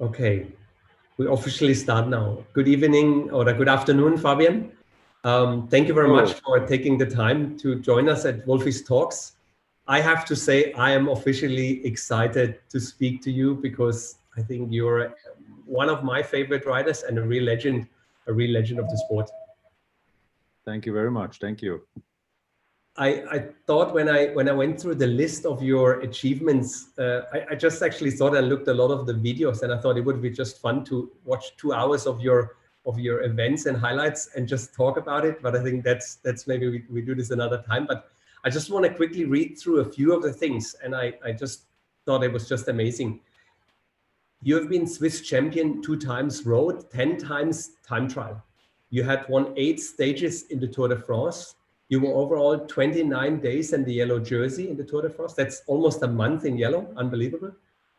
Okay, we officially start now. Good evening or good afternoon, Fabian. Thank you very much for taking the time to join us at Wolfi's Talks. I have to say I am officially excited to speak to you because I think you're one of my favorite riders and a real legend of the sport. Thank you very much. Thank you. I thought when I went through the list of your achievements, I just actually thought I looked a lot of the videos, and I thought it would be just fun to watch 2 hours of your events and highlights and just talk about it. But I think that's maybe we do this another time. But I just want to quickly read through a few of the things, and I just thought it was just amazing. You have been Swiss champion 2 times road, 10 times time trial. You had won 8 stages in the Tour de France. You were overall 29 days in the yellow jersey in the Tour de France. That's almost a month in yellow, unbelievable.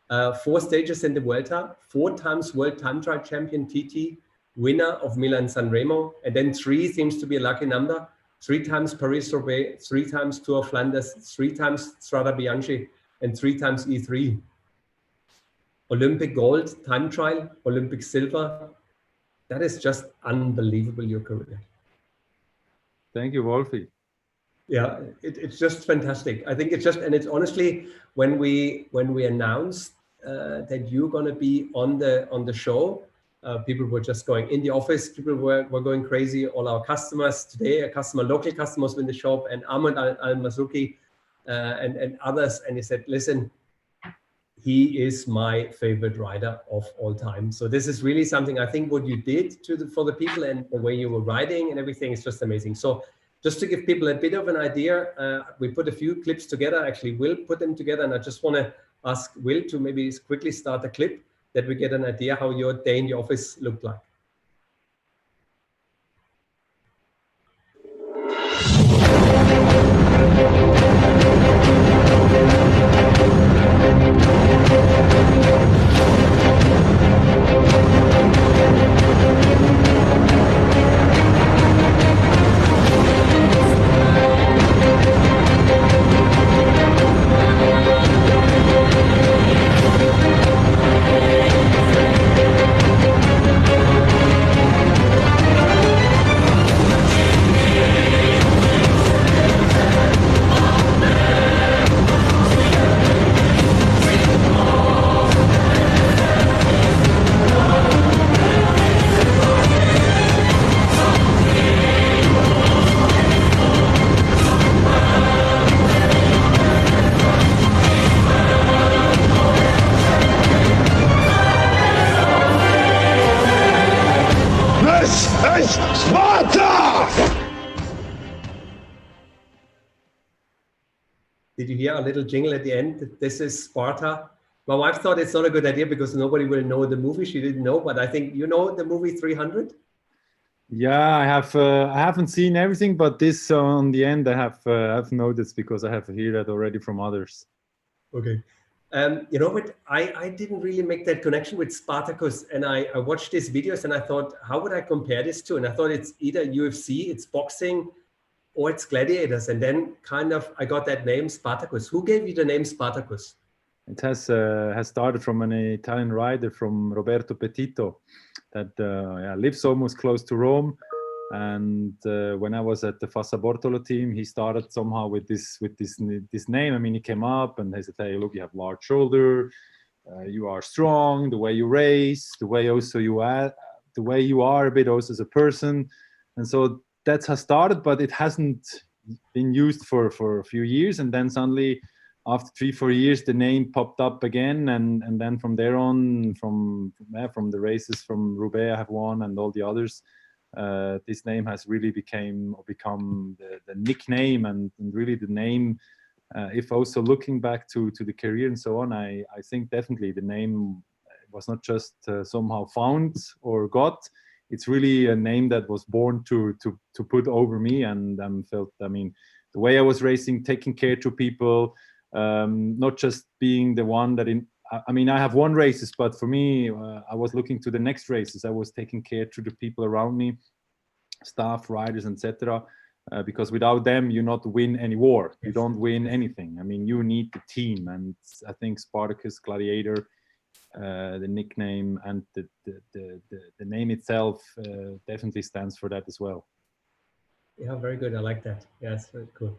4 stages in the Vuelta, 4 times World Time Trial Champion TT, winner of Milan-San Remo, and then 3 seems to be a lucky number. 3 times Paris-Roubaix, 3 times Tour of Flanders, 3 times Strada Bianchi, and 3 times E3. Olympic gold, time trial, Olympic silver. That is just unbelievable, your career. Thank you, Wolfi. Yeah, it's just fantastic. I think it's just, and it's honestly, when we announced that you're going to be on the show, people were just going in the office. People were going crazy. All our customers today, local customers in the shop, and Ahmed Al-Mazouki and others. And he said, listen, he is my favorite rider of all time. So this is really something, I think what you did for the people and the way you were riding and everything is just amazing. So just to give people a bit of an idea, we put a few clips together. Actually, Will put them together, and I just want to ask Will to maybe quickly start a clip that we get an idea how your day in the office looked like. Did you hear a little jingle at the end? This is Sparta. My wife thought it's not a good idea because nobody will know the movie. She didn't know, but I think you know the movie 300. Yeah, I have. I haven't seen everything, but this on the end I have noticed because I have heard that already from others. Okay. You know what? I didn't really make that connection with Spartacus, and I watched these videos and I thought, how would I compare this to? And I thought it's either UFC, it's boxing, or it's gladiators. And then kind of I got that name Spartacus. Who gave you the name Spartacus? It has started from an Italian rider, from Roberto Petito, that lives almost close to Rome. And when I was at the Fassa Bortolo team, he started somehow with this name. I mean, he came up and they said, "Hey, look, you have large shoulder, you are strong, the way you race, the way also you are, the way you are a bit also as a person." And so that's how started, but it hasn't been used for a few years. And then suddenly, after 3-4 years, the name popped up again, and then from there on, from the races from Roubaix I have won and all the others. This name has really become the nickname and really the name. If also looking back to the career and so on, I think definitely the name was not just somehow found or got. It's really a name that was born to put over me, and felt. I mean, the way I was racing, taking care to people, not just being the one that in. I mean, I have won races, but for me, I was looking to the next races. I was taking care to the people around me, staff, riders, etc. Because without them, you not win any war. You don't win anything. I mean, you need the team, and I think Spartacus, Gladiator, the nickname and the name itself definitely stands for that as well. Yeah, very good. I like that. Yeah, it's very cool.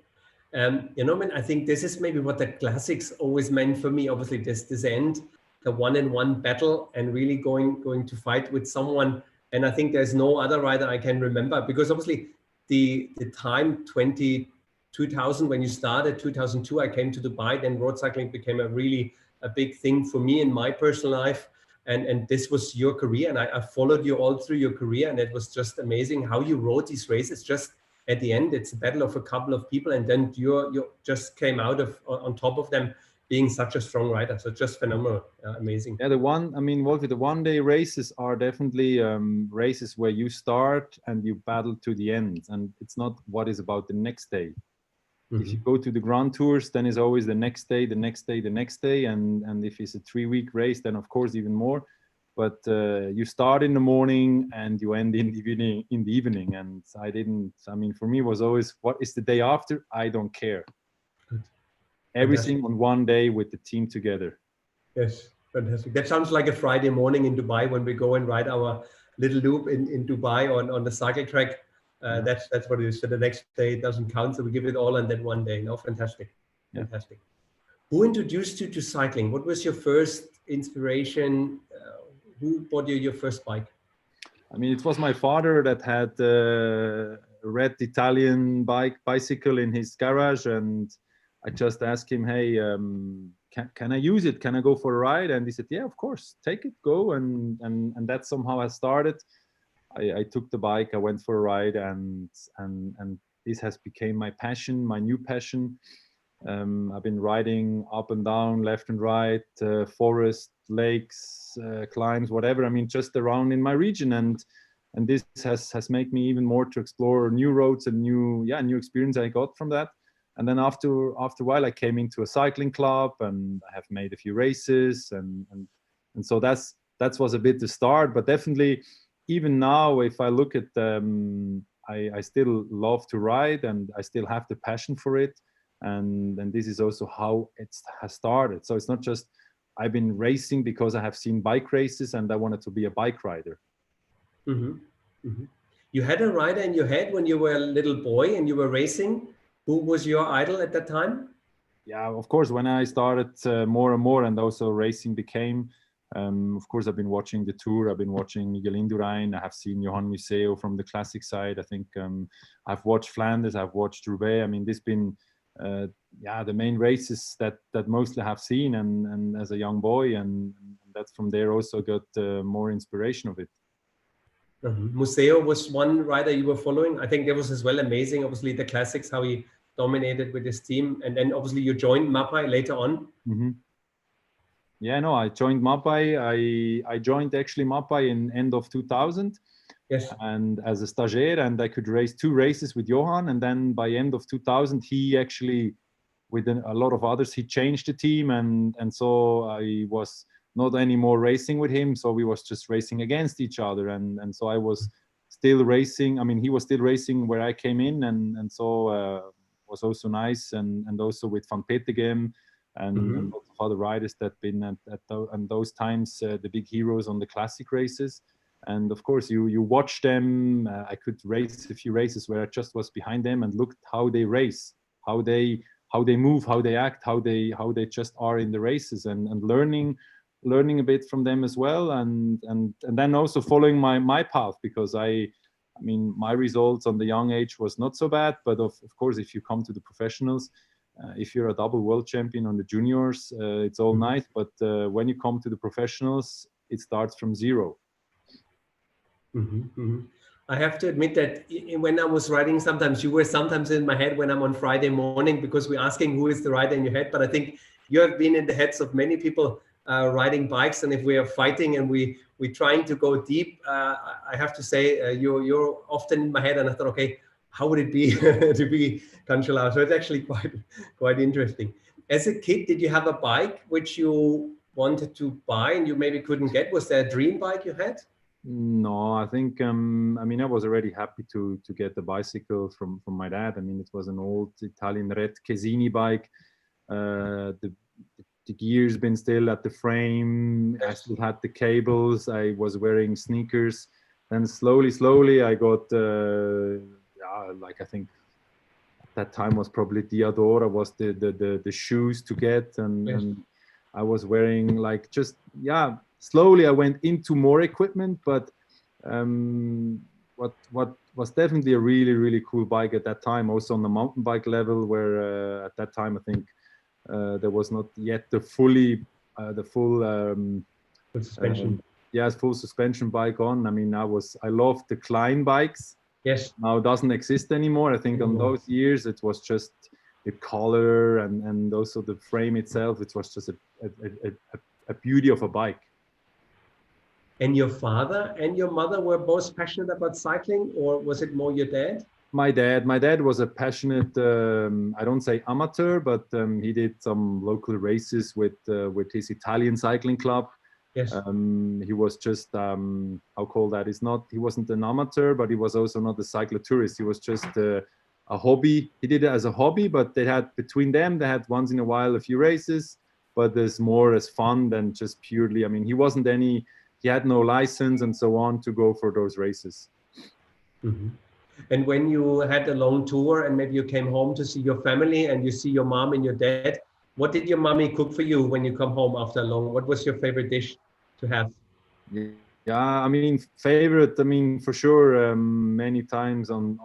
You know, man, I think this is maybe what the classics always meant for me. Obviously, this end, the one-on-one battle, and really going to fight with someone. And I think there's no other rider I can remember, because obviously the time 2000 when you started, 2002, I came to Dubai. Then road cycling became a big thing for me in my personal life. And this was your career, and I followed you all through your career, and it was just amazing how you rode these races. Just at the end, it's a battle of a couple of people, and then you just came out of on top of them, being such a strong rider. So just phenomenal, amazing. Yeah, Wolfi, the one-day races are definitely races where you start and you battle to the end, and it's not what is about the next day. If you go to the Grand Tours, then it's always the next day, the next day, the next day. And if it's a 3-week race, then of course even more. But you start in the morning and you end in the evening. And for me, it was always, what is the day after? I don't care. Good. Everything Fantastic. on one day with the team together. Yes, fantastic. That sounds like a Friday morning in Dubai when we go and ride our little loop in Dubai on the cycle track. That's what it is. So the next day it doesn't count. So we give it all on that one day. No, fantastic. Yeah. Fantastic. Who introduced you to cycling? What was your first inspiration? Who bought you your first bike? I mean, it was my father that had a red Italian bicycle in his garage, and I just asked him, hey, can I use it? Can I go for a ride? And he said, yeah, of course, take it, go. And that somehow has started. I took the bike, I went for a ride, and this has become my passion, my new passion. I've been riding up and down, left and right, forest, lakes, climbs, whatever. I mean, just around in my region, and this has made me even more to explore new roads and new experience I got from that. And then after a while, I came into a cycling club, and I have made a few races, and so that was a bit the start. But definitely, even now, if I look at I still love to ride, and I still have the passion for it. And this is also how it has started. So it's not just I've been racing because I have seen bike races and I wanted to be a bike rider. Mm-hmm. Mm-hmm. You had a rider in your head when you were a little boy and you were racing. Who was your idol at that time? Yeah, of course, when I started more and more, and also racing became, of course, I've been watching the Tour. I've been watching Miguel Indurain. I have seen Johan Museeuw from the classic side. I think I've watched Flanders. I've watched Roubaix. I mean, this been the main races that mostly have seen, and as a young boy, and that's from there also got more inspiration of it. Museeuw was one rider you were following. I think that was as well amazing. Obviously, the classics, how he dominated with his team, and then obviously you joined Mapai later on. Mm-hmm. Yeah, no, I joined Mapai. I joined actually Mapai in end of 2000. Yes. And as a stagiaire, and I could race 2 races with Johan. And then by end of 2000, he actually, with a lot of others, he changed the team. And so I was not anymore racing with him. So we was just racing against each other. And so I was still racing. I mean, he was still racing where I came in. And so was also nice. And also with Van Petegem and lots of other riders that been at those times, the big heroes on the classic races. And of course, you watch them. I could race a few races where I just was behind them and looked how they race, how they move, how they act, how they just are in the races, and learning a bit from them as well, and then also following my path, because I mean my results on the young age was not so bad, but of course if you come to the professionals, if you're a double world champion on the juniors, it's all nice, but when you come to the professionals, it starts from zero. I have to admit that when I was riding, sometimes you were sometimes in my head when I'm on Friday morning, because we're asking who is the rider in your head. But I think you have been in the heads of many people riding bikes, and if we are fighting and we're trying to go deep, I have to say you're often in my head. And I thought, okay, how would it be to be Cancellara? So it's actually quite interesting. As a kid, did you have a bike which you wanted to buy and you maybe couldn't get? Was there a dream bike you had? No, I think I mean I was already happy to get the bicycle from my dad. I mean, it was an old Italian red Chesini bike. The the gears been still at the frame. I still had the cables. I was wearing sneakers. Then slowly I got, like I think at that time was probably Diadora was the shoes to get, and I was wearing like just, slowly I went into more equipment, but what was definitely a really cool bike at that time, also on the mountain bike level, where at that time I think there was not yet the full suspension. Full suspension bike on. I mean, I loved the Klein bikes. Yes. Now it doesn't exist anymore. I think on those years it was just the color and also the frame itself. It was just a beauty of a bike. And your father and your mother were both passionate about cycling, or was it more your dad? My dad was a passionate, I don't say amateur, but he did some local races with his Italian cycling club. Yes. He was just, how called that? He wasn't an amateur, but he was also not a cyclotourist. He was just a hobby. He did it as a hobby, but they had once in a while a few races, but there's more as fun than just purely, I mean, he had no license and so on to go for those races. Mm-hmm. And when you had a long tour and maybe you came home to see your family and you see your mom and your dad, what did your mommy cook for you when you come home after what was your favorite dish to have? Yeah, I mean, favorite, I mean, for sure, many times on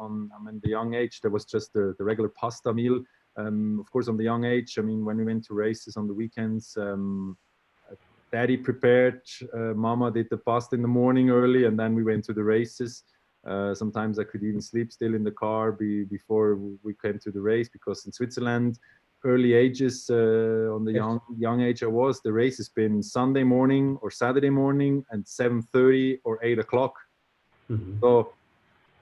the young age, there was just the regular pasta meal. Of course, on the young age, I mean, when we went to races on the weekends, Daddy prepared, Mama did the pasta in the morning early, and then we went to the races. Sometimes I could even sleep still in the car before we came to the race, because in Switzerland, early ages, on the young age I was, the race has been Sunday morning or Saturday morning and 7:30 or 8 o'clock. Mm-hmm. So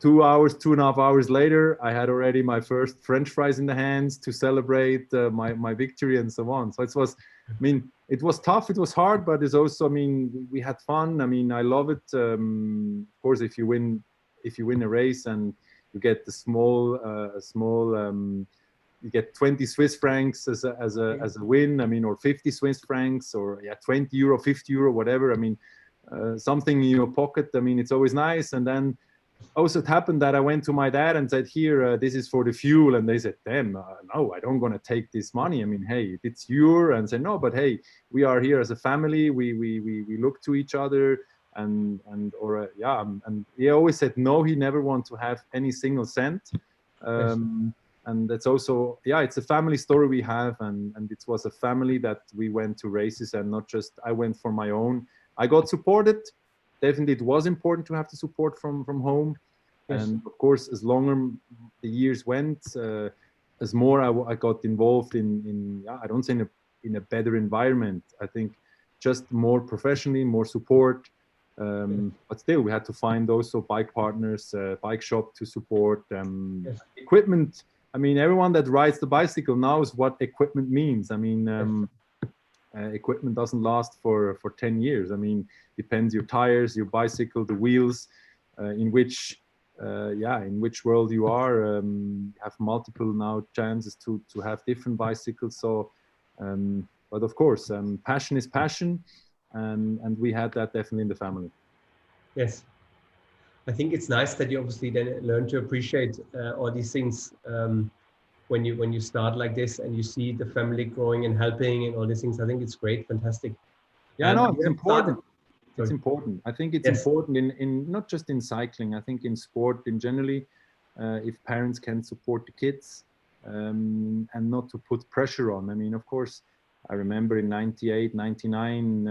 2.5 hours later, I had already my first French fries in the hands to celebrate my victory and so on. So it was, I mean, it was tough, it was hard, but it's also, I mean, we had fun. I mean, I love it. Of course, if you win a race and you get you get 20 Swiss francs as a win. I mean, or 50 Swiss francs, or 20 euro, 50 euro, whatever. I mean, something in your pocket. I mean, it's always nice. And then also it happened that I went to my dad and said, here, this is for the fuel. And they said, damn, no, I don't gonna take this money. I mean, hey, it's your, and said, no, but hey, we are here as a family. We look to each other. And he always said no, he never wanted to have any single cent. And that's also, it's a family story we have, and it was a family that we went to races, and not just I went for my own. I got supported. Definitely it was important to have the support from home. Yes. And of course, as longer the years went, as more I got involved in I don't say in a better environment. I think just more professionally, more support. But still, we had to find also bike partners, bike shop to support, equipment. I mean, everyone that rides the bicycle knows what equipment means. I mean, equipment doesn't last for 10 years. I mean, depends your tires, your bicycle, the wheels, in which world you are. You have multiple now chances to have different bicycles. So, but of course, passion is passion. And we had that definitely in the family. Yes. I think it's nice that you obviously then learn to appreciate all these things when you start like this and you see the family growing and helping and all these things. I think it's great, fantastic. Yeah, no, it's important. It's important. I think it's important in not just in cycling. I think in sport in generally, if parents can support the kids and not to put pressure on. I mean, of course, I remember in 98, 99,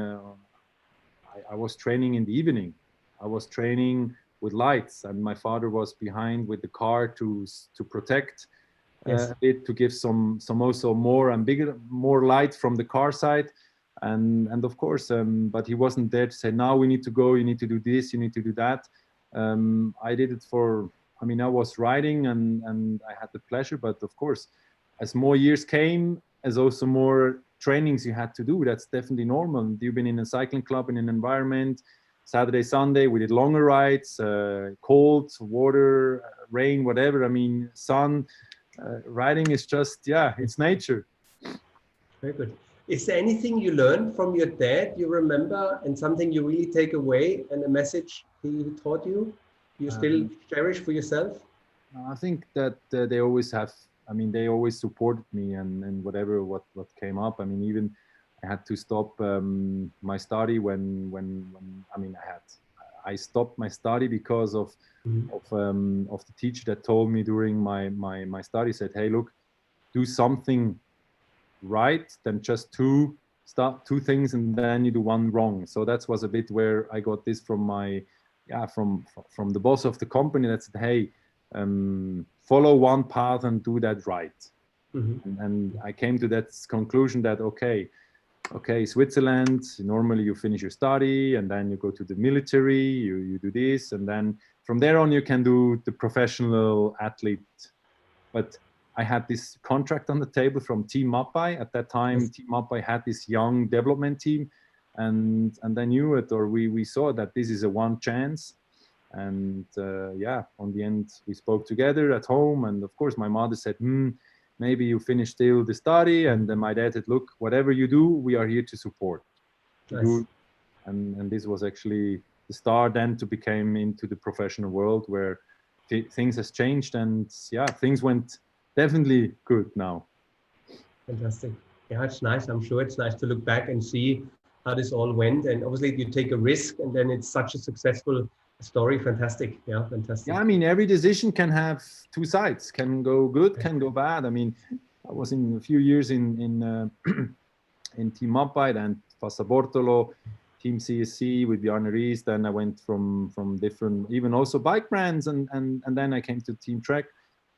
I was training in the evening. I was training with lights, and my father was behind with the car to protect it, to give some also more and bigger, more light from the car side. And of course, but he wasn't there to say, now we need to go, you need to do this, you need to do that. I did it I mean, I was riding and I had the pleasure, but of course, as more years came, as also more trainings you had to do, that's definitely normal. You've been in a cycling club in an environment, Saturday, Sunday, we did longer rides, cold, water, rain, whatever. I mean, sun, riding is just, it's nature. Very good. Is there anything you learned from your dad you remember, and something you really take away, and a message he taught you, you still cherish for yourself? I think that they always have. I mean, they always supported me and whatever what came up. I mean, even I had to stop my study when I mean I stopped my study because of the teacher that told me during my study, said, hey, look, do something right than just two things and then you do one wrong. So that was a bit where I got this from my from the boss of the company that said, hey, follow one path and do that right. And I came to that conclusion that okay, Switzerland, normally you finish your study and then you go to the military, you do this, and then from there on you can do the professional athlete. But I had this contract on the table from Team Mappai. At that time, yes. Team Mappai had this young development team, and I knew it, or we saw that this is a one chance. And on the end, we spoke together at home. And of course, my mother said, maybe you finish still the study. And then my dad said, look, whatever you do, we are here to support. Nice. And this was actually the start then to become into the professional world where things has changed. And things went definitely good now. Fantastic. Yeah, it's nice. I'm sure it's nice to look back and see how this all went. And obviously you take a risk and then it's such a successful story. Fantastic. Yeah, fantastic. Yeah, I mean, every decision can have two sides, can go good, can go bad. I mean, I was in a few years in Team Mappai, then Fassa Bortolo, Team CSC with Bjarne Ries. Then I went from different, even also bike brands, and then I came to Team Trek.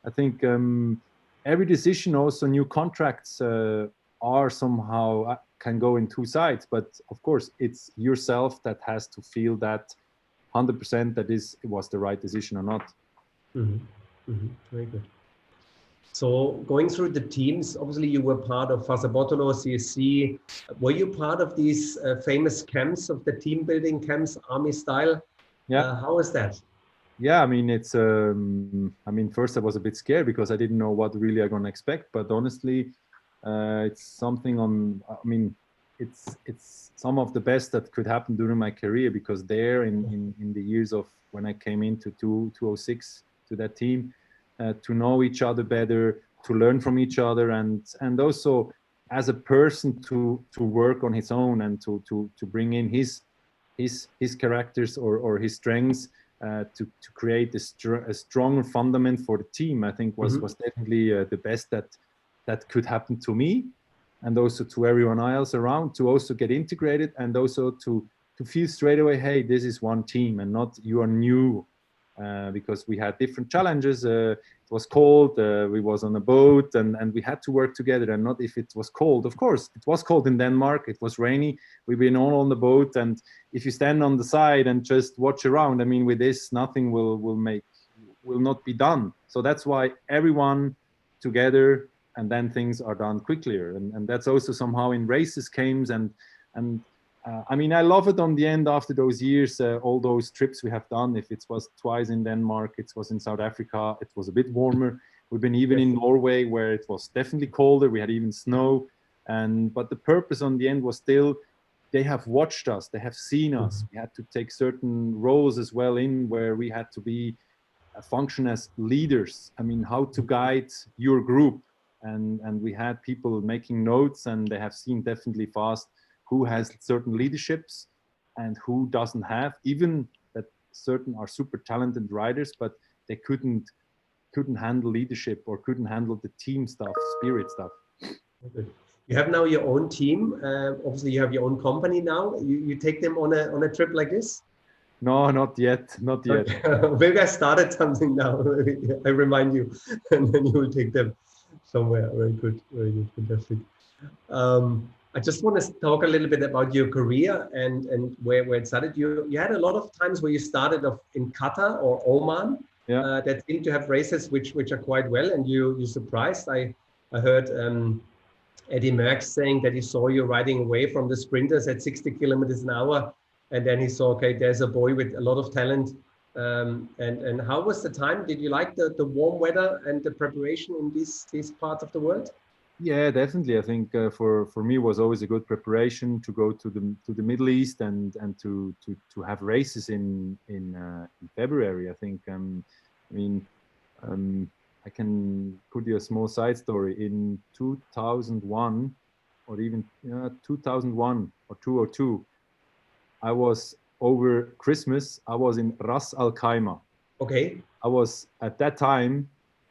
I think every decision, also new contracts are somehow can go in two sides, but of course it's yourself that has to feel that 100% that it was the right decision or not. Very good. So going through the teams, obviously you were part of Fassa Bortolo, CSC. Were you part of these famous camps, of the team building camps, army style? Yeah. How was that? Yeah, I mean, it's, I mean, first I was a bit scared because I didn't know what really I'm going to expect, but honestly, it's something I mean, it's some of the best that could happen during my career, because there in the years of when I came into 2006 to that team, to know each other better, to learn from each other, and also as a person to work on his own and to bring in his characters or his strengths. To create a stronger fundament for the team, I think was definitely the best that could happen to me, and also to everyone else around, to also get integrated, and also to feel straight away, hey, this is one team and not you are new, because we had different challenges. It was cold, we was on a boat, and we had to work together, and not if it was cold. Of course, it was cold in Denmark, it was rainy, we've been all on the boat, and if you stand on the side and just watch around, I mean, with this, nothing will not be done. So that's why everyone together, and then things are done quicker. And that's also somehow in races came, and I mean, I love it on the end after those years, all those trips we have done. If it was twice in Denmark, it was in South Africa, it was a bit warmer. We've been even in Norway, where it was definitely colder. We had even snow. But the purpose on the end was still, they have watched us, they have seen us. We had to take certain roles as well in where we had to be function as leaders. I mean, how to guide your group. And we had people making notes, and they have seen definitely fast who has certain leaderships and who doesn't have, even that certain are super talented riders, but they couldn't handle leadership or couldn't handle the team stuff, spirit stuff. Okay. You have now your own team. Obviously you have your own company now. You take them on a trip like this? No, not yet. Okay. Maybe I started something now. I remind you, and then you will take them somewhere. Very good, fantastic. I just want to talk a little bit about your career and where it started. You had a lot of times where you started off in Qatar or Oman, that seem to have races which are quite well, and you surprised. I heard Eddie Merckx saying that he saw you riding away from the sprinters at 60 kilometers an hour, and then he saw, okay, there's a boy with a lot of talent. And how was the time? Did you like the warm weather and the preparation in these parts of the world? Yeah, definitely. I think for me was always a good preparation to go to the Middle East and to have races in February. I think I mean I can put you a small side story. In 2001 or even 2001 or 202, I was over Christmas. I was in Ras Al Khaimah. Okay. I was at that time,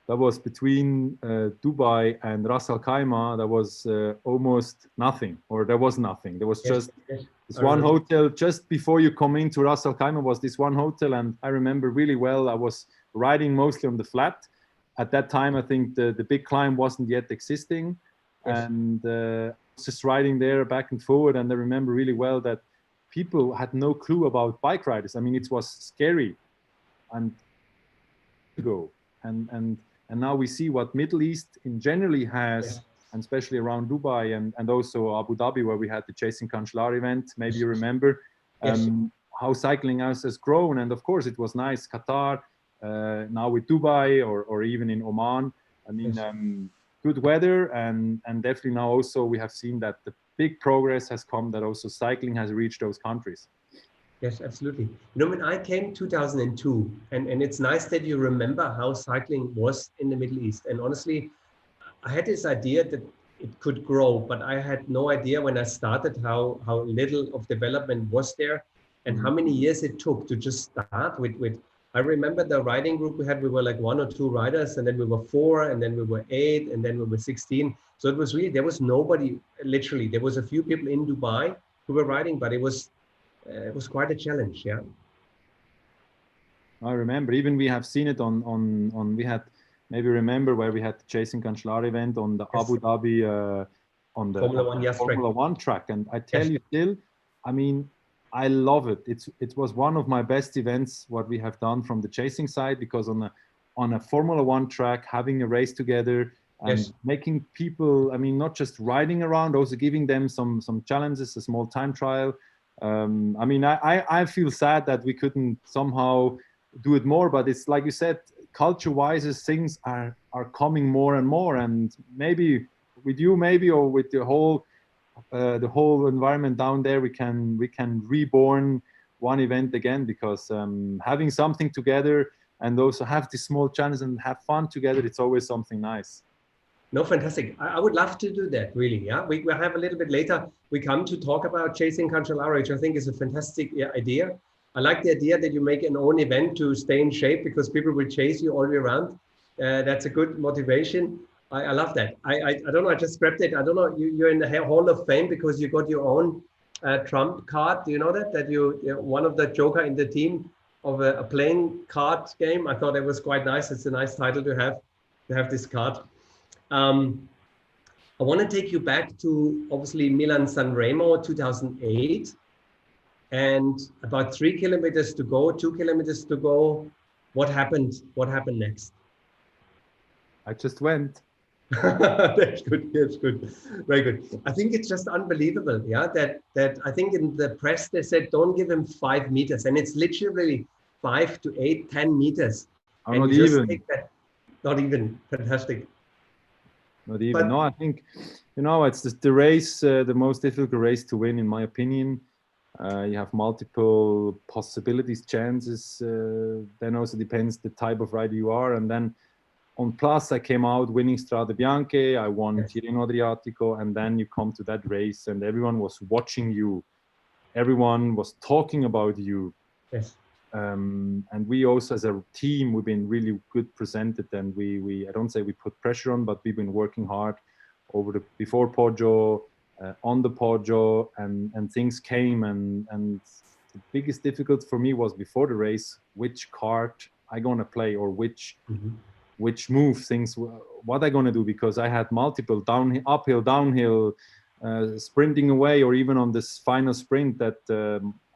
that was between Dubai and Ras Al Khaimah. There was almost nothing, or there was nothing. There was Yes, just yes, this I one remember. hotel just before you come into Ras Al Khaimah. Was this one hotel, and I remember really well. I was riding mostly on the flat. At that time, I think the big climb wasn't yet existing, Yes, and I was just riding there back and forward. And I remember really well that people had no clue about bike riders. I mean, it was scary, and ago, and now we see what Middle East in generally has, yes, and especially around Dubai and also Abu Dhabi, where we had the Chasing Cancellara event. Maybe you remember yes, how cycling has grown, and of course it was nice. Qatar, now with Dubai or even in Oman. I mean, yes. good weather, and definitely now also we have seen that the big progress has come. That also cycling has reached those countries. Yes, absolutely. You know, when I came 2002, and it's nice that you remember how cycling was in the Middle East. And honestly, I had this idea that it could grow, but I had no idea when I started how little of development was there and how Mhm. many years it took to just start with. I remember the riding group we had, we were like one or two riders, and then we were four, and then we were eight, and then we were 16. So it was really, there was nobody, literally. There was a few people in Dubai who were riding, but it was quite a challenge. Yeah. I remember. Even we have seen it on. We had maybe remember where we had the Chasing Cancellara event on the Yes. Abu Dhabi Formula on One, the yes, track. Formula One track, and I tell Yes. you still, I mean, I love it. It was one of my best events what we have done from the chasing side, because on a Formula One track, having a race together and Yes. making people, I mean, not just riding around, also giving them some challenges, a small time trial. I mean, I feel sad that we couldn't somehow do it more, but it's like you said, culture wise things are coming more and more, and maybe with you, maybe, or with the whole environment down there, we can reborn one event again, because having something together and also have these small challenges and have fun together, it's always something nice. No, fantastic. I would love to do that, really. Yeah. We'll have a little bit later. We come to talk about chasing Cancellara, which I think is a fantastic idea. I like the idea that you make an own event to stay in shape because people will chase you all the way around. That's a good motivation. I love that. I don't know. I just grabbed it. I don't know. You're in the Hall of Fame because you got your own Trump card. Do you know that? That you're one of the joker in the team of a playing card game. I thought it was quite nice. It's a nice title to have this card. Um, I want to take you back to obviously Milan-San Remo 2008 and about 3 kilometers to go, 2 kilometers to go. What happened? What happened next? I just went. That's good. That's good. Very good. I think it's just unbelievable. Yeah. That I think in the press they said, don't give him 5 meters. And it's literally 5 to 8, 10 meters. I'm And not you just even. take that, not even fantastic. Not even. But No, I think, it's the race, the most difficult race to win, in my opinion. You have multiple possibilities, chances. Then also depends the type of rider you are. And then on plus, I came out winning Strade Bianche. I won yes, Tirreno Adriatico, and then you come to that race, and everyone was watching you. Everyone was talking about you. yes, And we also, as a team, we've been really good presented, and we I don't say we put pressure on, but we've been working hard over the before Poggio, on the Poggio, and things came, and the biggest difficulty for me was before the race, which card I gonna play, or mhm, which move things, what I gonna do, because I had multiple uphill, downhill, sprinting away, or even on this final sprint that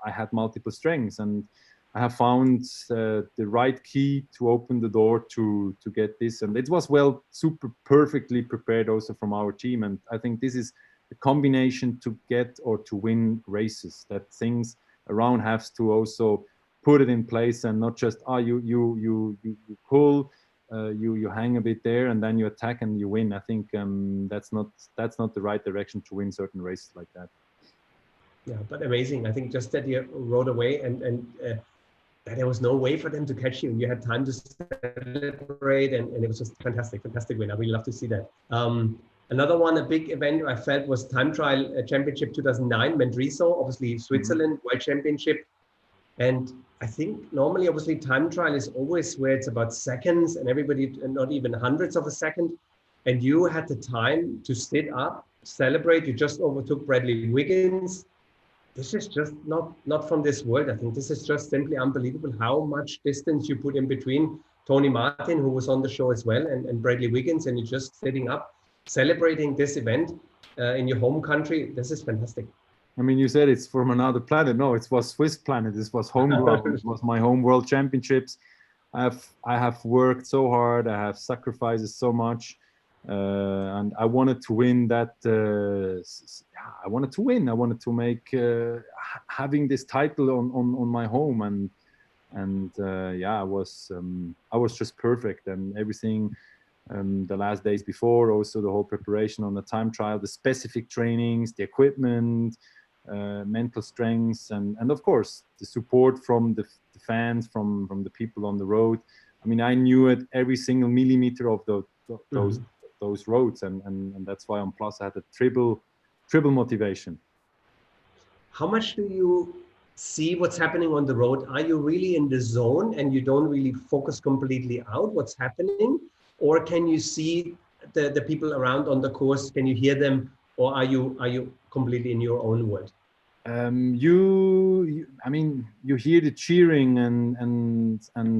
I had multiple strengths, and I have found the right key to open the door to get this, and it was super perfectly prepared also from our team, and I think this is a combination to get or to win races, that things around have to also put it in place, and not just you pull you hang a bit there and then you attack and you win. I think that's not the right direction to win certain races like that. Yeah, but amazing. I think just that you rode away and that there was no way for them to catch you. You had time to celebrate, and it was just fantastic win. I really love to see that. Another one, a big event I felt was Time Trial Championship 2009, Mendrisio, obviously Switzerland World Championship. And I think normally, obviously, time trial is always where it's about seconds and everybody, not even hundreds of a second. And you had the time to sit up, celebrate. You just overtook Bradley Wiggins. This is just not from this world. I think this is just simply unbelievable how much distance you put in between Tony Martin, who was on the show as well, and Bradley Wiggins, and you're just sitting up, celebrating this event in your home country. This is fantastic. I mean, you said it's from another planet. No, it was Swiss planet. This was homegrown. It was my home world championships. I have worked so hard. I have sacrificed so much. And I wanted to win that. I wanted to win. I wanted to make having this title on my home, and yeah, I was just perfect, and everything. The last days before, also the whole preparation on the time trial, the specific trainings, the equipment, mental strengths, and of course the support from the fans, from the people on the road. I mean, I knew it every single millimeter of those roads, and that's why on Plus I had a triple motivation. How much do you see what's happening on the road? Are you really in the zone and you don't really focus completely out what's happening, or can you see the people around on the course? Can you hear them, or are you completely in your own world? I mean, you hear the cheering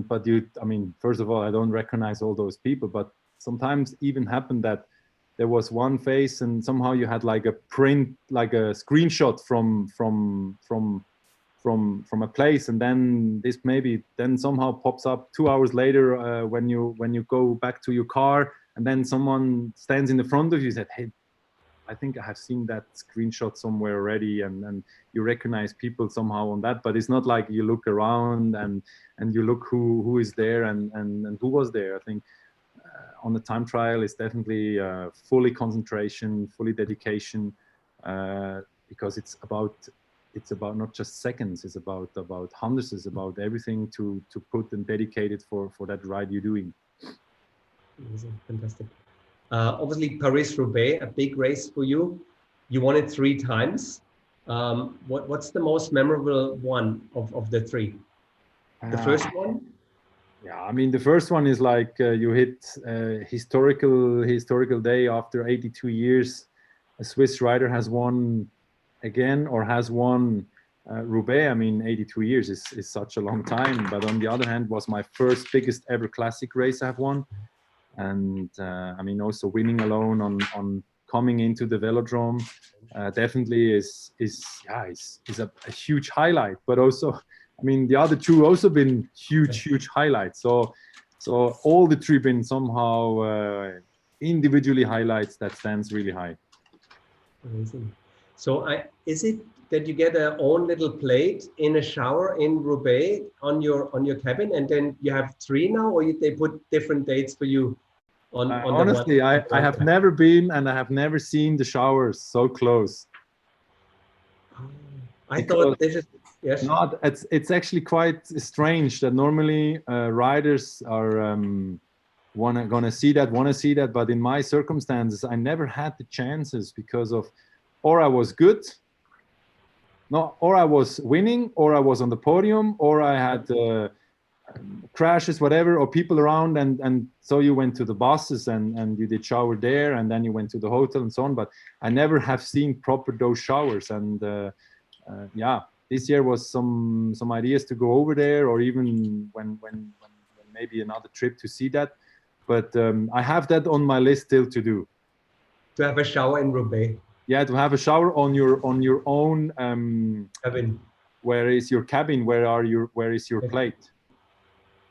but I mean, first of all, I don't recognize all those people, but sometimes even happened that there was one face and somehow you had like a print, like a screenshot from a place, and then this maybe then somehow pops up 2 hours later when you go back to your car, and then someone stands in the front of you and said, hey, I think I have seen that screenshot somewhere already, and you recognize people somehow on that, but it's not like you look around and you look who is there and who was there. I think on the time trial is definitely fully concentration, fully dedication, because it's about not just seconds, it's about hundreds, it's about everything to put and dedicate it for that ride you're doing. Amazing, fantastic. Obviously, Paris-Roubaix, a big race for you. You won it 3 times. What's the most memorable one of the 3? The first one? Yeah, I mean, the first one is like you hit historical day after 82 years. A Swiss rider has won again, or has won Roubaix. I mean, 82 years is such a long time. But on the other hand, was my first biggest ever classic race I've won. And I mean, also winning alone on coming into the velodrome definitely is a huge highlight. But also, I mean, the other 2 also been huge highlights. So all the 3 been somehow individually highlights that stands really high. Amazing. So is it that you get a own little plate in a shower in Roubaix on your cabin, and then you have 3 now, or they put different dates for you? Honestly, I have never been, and I have never seen the showers so close. I thought this is, yes. No, it's actually quite strange that normally riders are want to see that, but in my circumstances, I never had the chances because of, or I was good, or I was winning, or I was on the podium, or I had crashes, whatever, or people around, and so you went to the buses and you did shower there, and then you went to the hotel and so on. But I never have seen proper those showers, and yeah, this year was some ideas to go over there, or even when maybe another trip to see that. But I have that on my list still to do. To have a shower in Roubaix. Yeah, to have a shower on your own cabin. Where is your cabin? Where is your plate?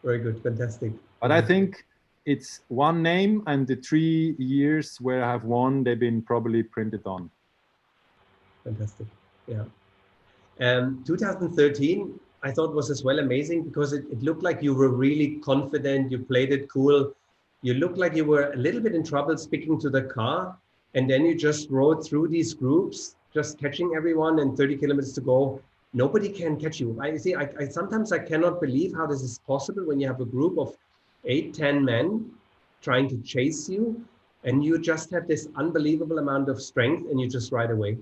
Very good, fantastic. But I think it's one name, and the 3 years where I have won, they've been probably printed on. Fantastic, yeah. 2013, I thought was as well amazing because it looked like you were really confident. You played it cool. you looked like you were a little bit in trouble speaking to the car, and then you just rode through these groups, just catching everyone, and 30 kilometers to go. Nobody can catch you. I see. I sometimes I cannot believe how this is possible when you have a group of 8-10 men trying to chase you, and you just have this unbelievable amount of strength, and you just ride away.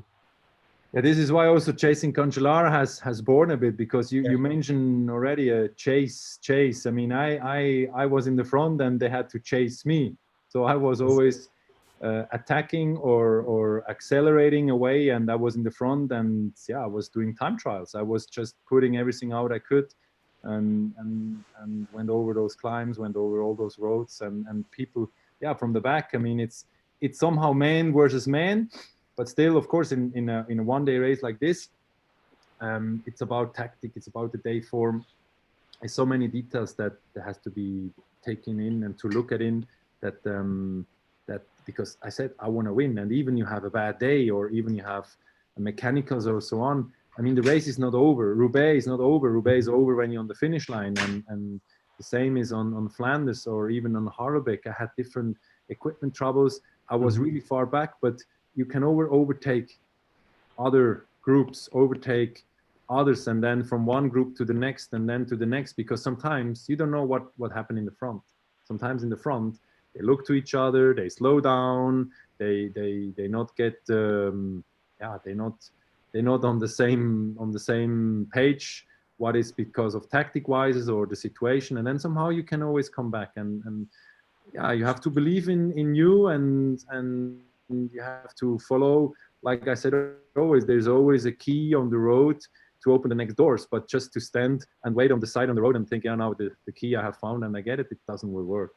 Yeah, this is why also chasing Cancellara has borne a bit, because you mentioned already a chase. I mean, I was in the front and they had to chase me, so I was always attacking or accelerating away, and I was in the front, and yeah, I was doing time trials. I was just putting everything out I could, and went over those climbs, went over all those roads, and people, yeah, from the back. I mean, it's somehow man versus man. But still, of course, in a one-day race like this, it's about tactic, it's about the day form. There's so many details that has to be taken in and to look at in that, because I said I want to win, and even you have a bad day, or even you have mechanicals or so on. I mean, the race is not over. Roubaix is not over. Roubaix is over when you're on the finish line, and the same is on Flanders or even on Harelbeke. I had different equipment troubles. I was really far back, but you can overtake other groups, overtake others, and then from one group to the next, and then to the next, because sometimes you don't know what happened in the front. Sometimes in the front, they look to each other, they slow down, they not get, they're not on the same page. What is because of tactic wise or the situation, and then somehow you can always come back, and yeah, you have to believe in you, and you have to follow. Like I said, there's always a key on the road to open the next doors, but just to stand and wait on the side on the road and think, yeah, now the key I have found and I get it, it doesn't will work.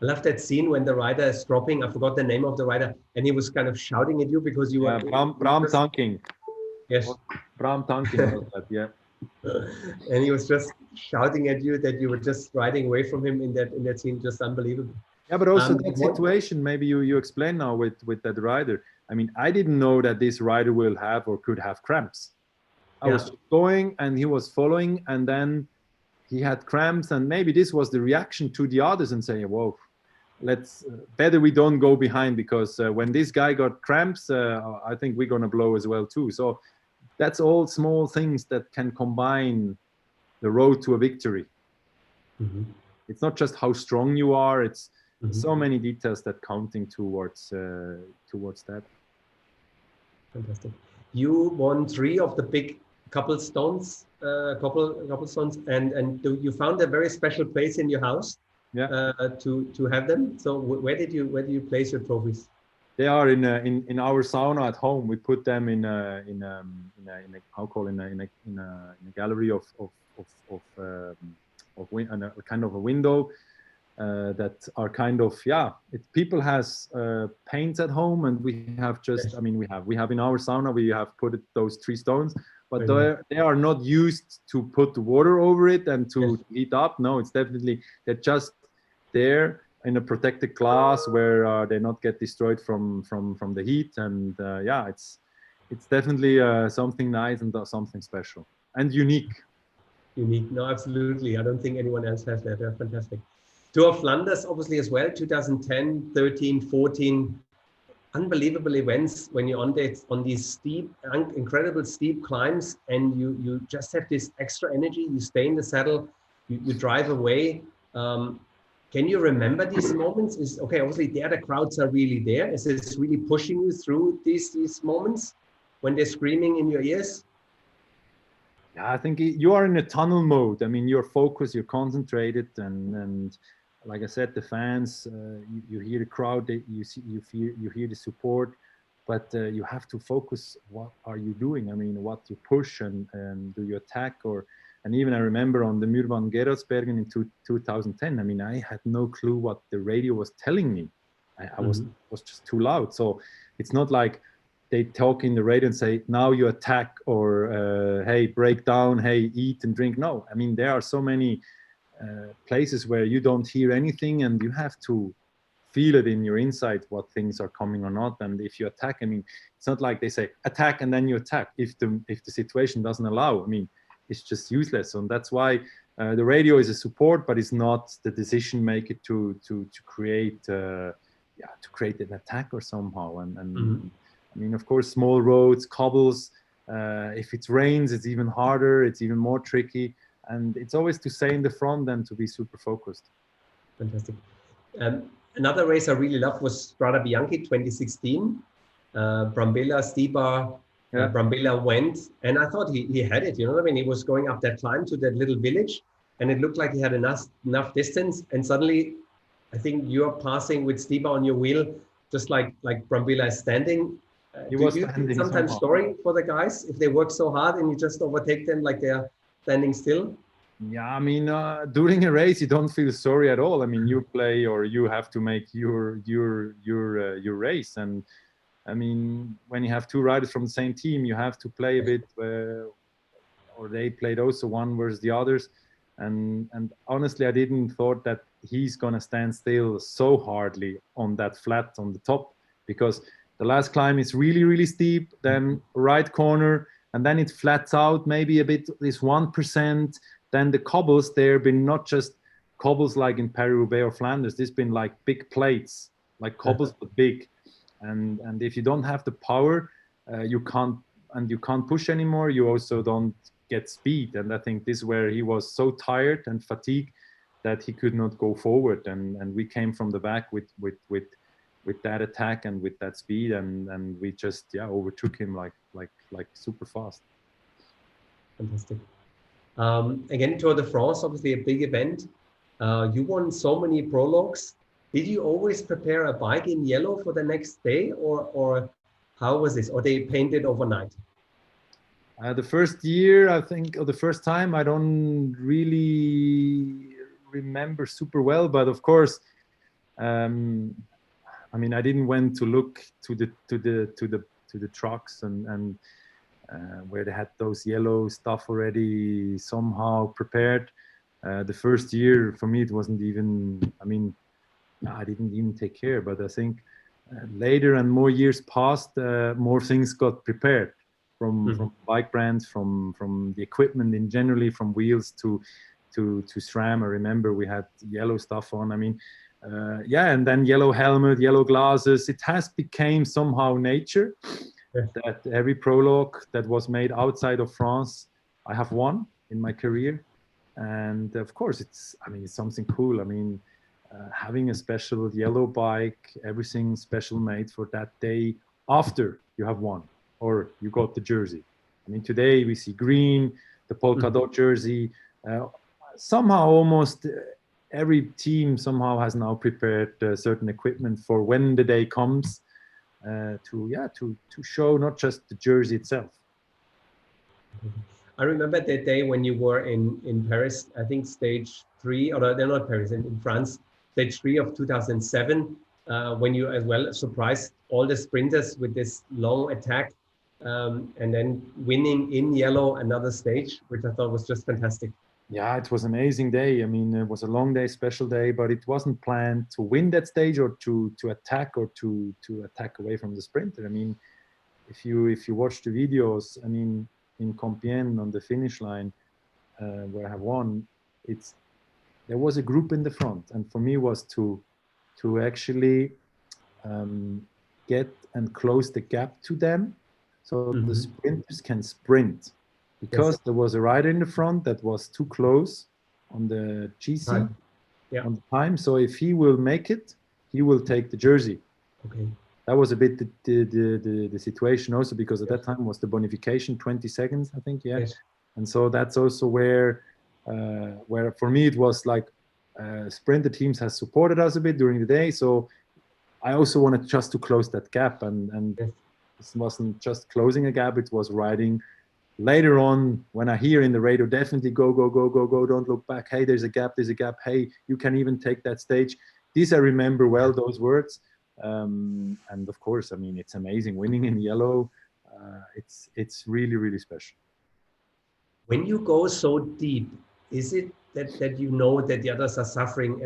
I love that scene when the rider is dropping. I forgot the name of the rider, and he was kind of shouting at you because you were Bram Tanking. Yes, Bram Tanking was that, yeah. And he was just shouting at you that you were just riding away from him in that scene. Just unbelievable. Yeah, but also that situation, maybe you explain now with that rider. I mean, I didn't know that this rider will have or could have cramps. I was going and he was following, and then he had cramps, and maybe this was the reaction to the others and saying, whoa, let's better we don't go behind, because when this guy got cramps, I think we're going to blow as well too. So that's all small things that can combine the road to a victory. It's not just how strong you are, it's so many details that counting towards that. Fantastic. You won 3 of the big cobblestones, and you found a very special place in your house to have them. So where did you place your trophies? They are in our sauna at home. We put them in a gallery of kind of a window that are kind of, people has paints at home, and we have just, I mean, we have in our sauna, we have put those 3 stones, but they are not used to put water over it and to heat up. No, it's definitely, they're just there in a protected glass where they not get destroyed from the heat, and it's definitely something nice and something special and unique. Unique, no, absolutely. I don't think anyone else has that. They're fantastic. Tour of Flanders, obviously, as well, 2010, 13, 14, unbelievable events when you're on these steep, incredible steep climbs, and you just have this extra energy. You stay in the saddle, you drive away. Can you remember these moments? Obviously the other crowds are really there. Is this really pushing you through these moments when they're screaming in your ears? Yeah, I think you are in a tunnel mode. I mean, you're focused, you're concentrated, and like I said, the fans, you hear the crowd, you hear the support, but you have to focus. What are you doing? I mean, what you push and do you attack, and even I remember on the Mur van Gerardsbergen in 2010. I mean, I had no clue what the radio was telling me. I was just too loud. So it's not like they talk in the radio and say, now you attack, or hey, break down, hey, eat and drink. No, I mean, there are so many places where you don't hear anything, and you have to feel it in your inside what things are coming or not. And if you attack, I mean, it's not like they say attack and then you attack if the situation doesn't allow. I mean, it's just useless. And that's why The radio is a support, but it's not the decision maker to create to create an attack or somehow. And I mean, of course, small roads, cobbles. If it rains, it's even harder. It's even more tricky, and it's always to stay in the front and to be super focused. Fantastic. Another race I really loved was Strada Bianchi 2016. Brambilla, Stibar. Brambilla went, and I thought he had it, you know what I mean? He was going up that climb to that little village, and it looked like he had enough distance, and suddenly I think you're passing with Stibar on your wheel, just like Brambilla is standing. He was standing sometimes somehow. story for the guys if they work so hard and you just overtake them like they're standing still? Yeah, I mean, during a race, you don't feel sorry at all. I mean, you play or you have to make your race, and I mean, when you have two riders from the same team, you have to play a bit, or they played also one versus the others. And honestly, I didn't thought that he's gonna stand still so hardly on that flat on the top, because the last climb is really, really steep, then right corner, and then it flats out maybe a bit, this 1%. Then the cobbles, they've been not just cobbles like in Paris-Roubaix or Flanders, there's been like big plates, like cobbles, but big. And if you don't have the power, you can't push anymore. You also don't get speed. And I think this is where he was so tired and fatigued that he could not go forward. And we came from the back with that attack and with that speed, and we just overtook him like super fast. Fantastic. Again, Tour de France, obviously a big event. You won so many prologues. Did you always prepare a bike in yellow for the next day, or how was this? Or they painted overnight? The first year, I think, or the first time, I don't really remember super well. But of course, I mean, I didn't went to look to the trucks and where they had those yellow stuff already somehow prepared. The first year for me, it wasn't even. I mean, I didn't even take care, but I think later and more years passed, more things got prepared from bike brands, from the equipment in generally, from wheels to SRAM. I remember we had yellow stuff on. I mean, and then yellow helmet, yellow glasses. It has become somehow nature that every prologue that was made outside of France, I have won in my career, and of course it's something cool. I mean. Having a special yellow bike, everything special made for that day after you have won or you got the jersey. I mean, today we see green, the polka dot jersey. Somehow almost every team somehow has now prepared certain equipment for when the day comes to show not just the jersey itself. I remember that day when you were in Paris, I think stage 3, or they're not Paris, in France, stage 3 of 2007, when you as well surprised all the sprinters with this long attack, and then winning in yellow another stage, which I thought was just fantastic. Yeah, it was an amazing day. I mean, it was a long day, special day, but it wasn't planned to win that stage or to attack or to attack away from the sprinter. I mean, if you watch the videos, I mean, in Compiègne on the finish line, where I have won, there was a group in the front, and for me was to actually get and close the gap to them, so the sprinters can sprint, because there was a rider in the front that was too close on the GC on the time. So if he will make it, he will take the jersey. Okay. That was a bit the situation also, because at that time was the bonification 20 seconds, I think. Yeah. Yes. And so that's also where for me it was like sprinter teams has supported us a bit during the day. So I also wanted just to close that gap, and it wasn't just closing a gap, it was riding later on when I hear in the radio, definitely go, don't look back. Hey, there's a gap. Hey, you can even take that stage. These I remember well, those words. And of course, I mean, it's amazing winning in yellow. It's really, really special. When you go so deep, is it that you know that the others are suffering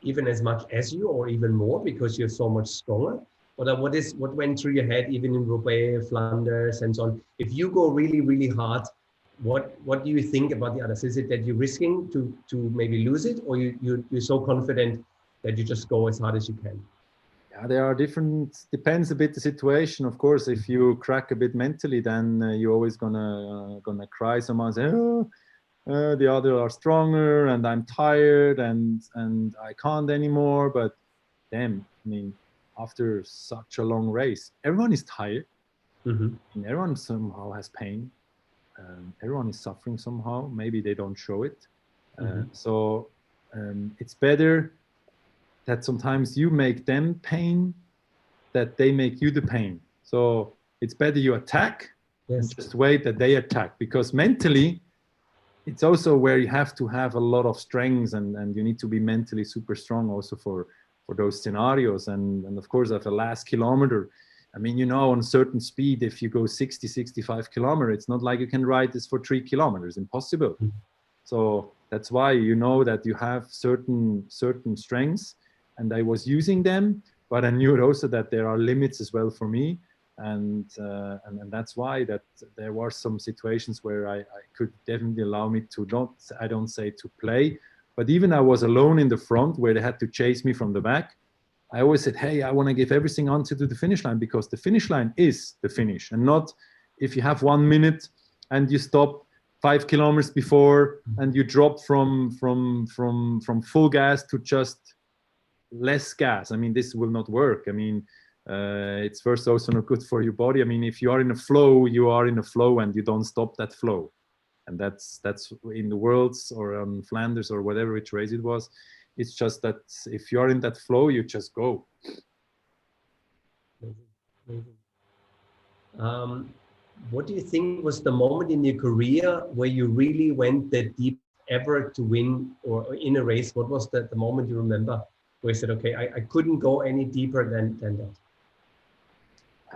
even as much as you, or even more, because you're so much stronger? Or what went through your head, even in Roubaix, Flanders, and so on? If you go really, really hard, what do you think about the others? Is it that you're risking to maybe lose it, or you're so confident that you just go as hard as you can? Yeah, there are different, depends a bit the situation. Of course, if you crack a bit mentally, then you're always gonna cry. Someone say, oh, the other are stronger and I'm tired and I can't anymore. But damn, I mean, after such a long race, everyone is tired. Mm-hmm. And everyone somehow has pain. Everyone is suffering somehow. Maybe they don't show it. So it's better that sometimes you make them pain, that they make you the pain. So it's better you attack and just wait that they attack, because mentally it's also where you have to have a lot of strengths and you need to be mentally super strong also for those scenarios. And of course, at the last kilometer, I mean, you know, on a certain speed, if you go 60, 65 kilometers, it's not like you can ride this for 3 kilometers, impossible. Mm-hmm. So that's why you know that you have certain strengths, and I was using them, but I knew also that there are limits as well for me. And that's why that there were some situations where I could definitely allow me to not, I don't say to play, but even I was alone in the front where they had to chase me from the back. I always said, hey, I want to give everything until to the finish line, because the finish line is the finish, and not if you have 1 minute and you stop 5 kilometers before and you drop from full gas to just less gas. I mean, this will not work. I mean, it's first also not good for your body. I mean, if you are in a flow, you are in a flow and you don't stop that flow. And that's in the Worlds or on Flanders or whatever which race it was. It's just that if you're in that flow, you just go. What do you think was the moment in your career where you really went the deep ever to win or in a race? What was the moment you remember where you said, okay, I couldn't go any deeper than that?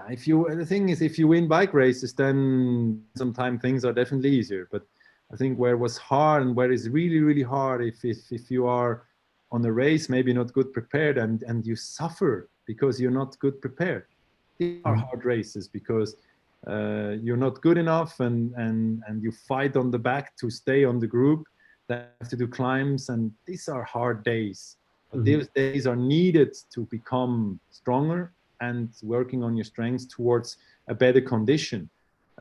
The thing is, if you win bike races, then sometimes things are definitely easier. But I think where it was hard and where it's really, really hard, if you are on a race, maybe not good prepared, and you suffer because you're not good prepared. These are hard races because you're not good enough, and you fight on the back to stay on the group. They have to do climbs, and these are hard days. But these days are needed to become stronger and working on your strengths towards a better condition.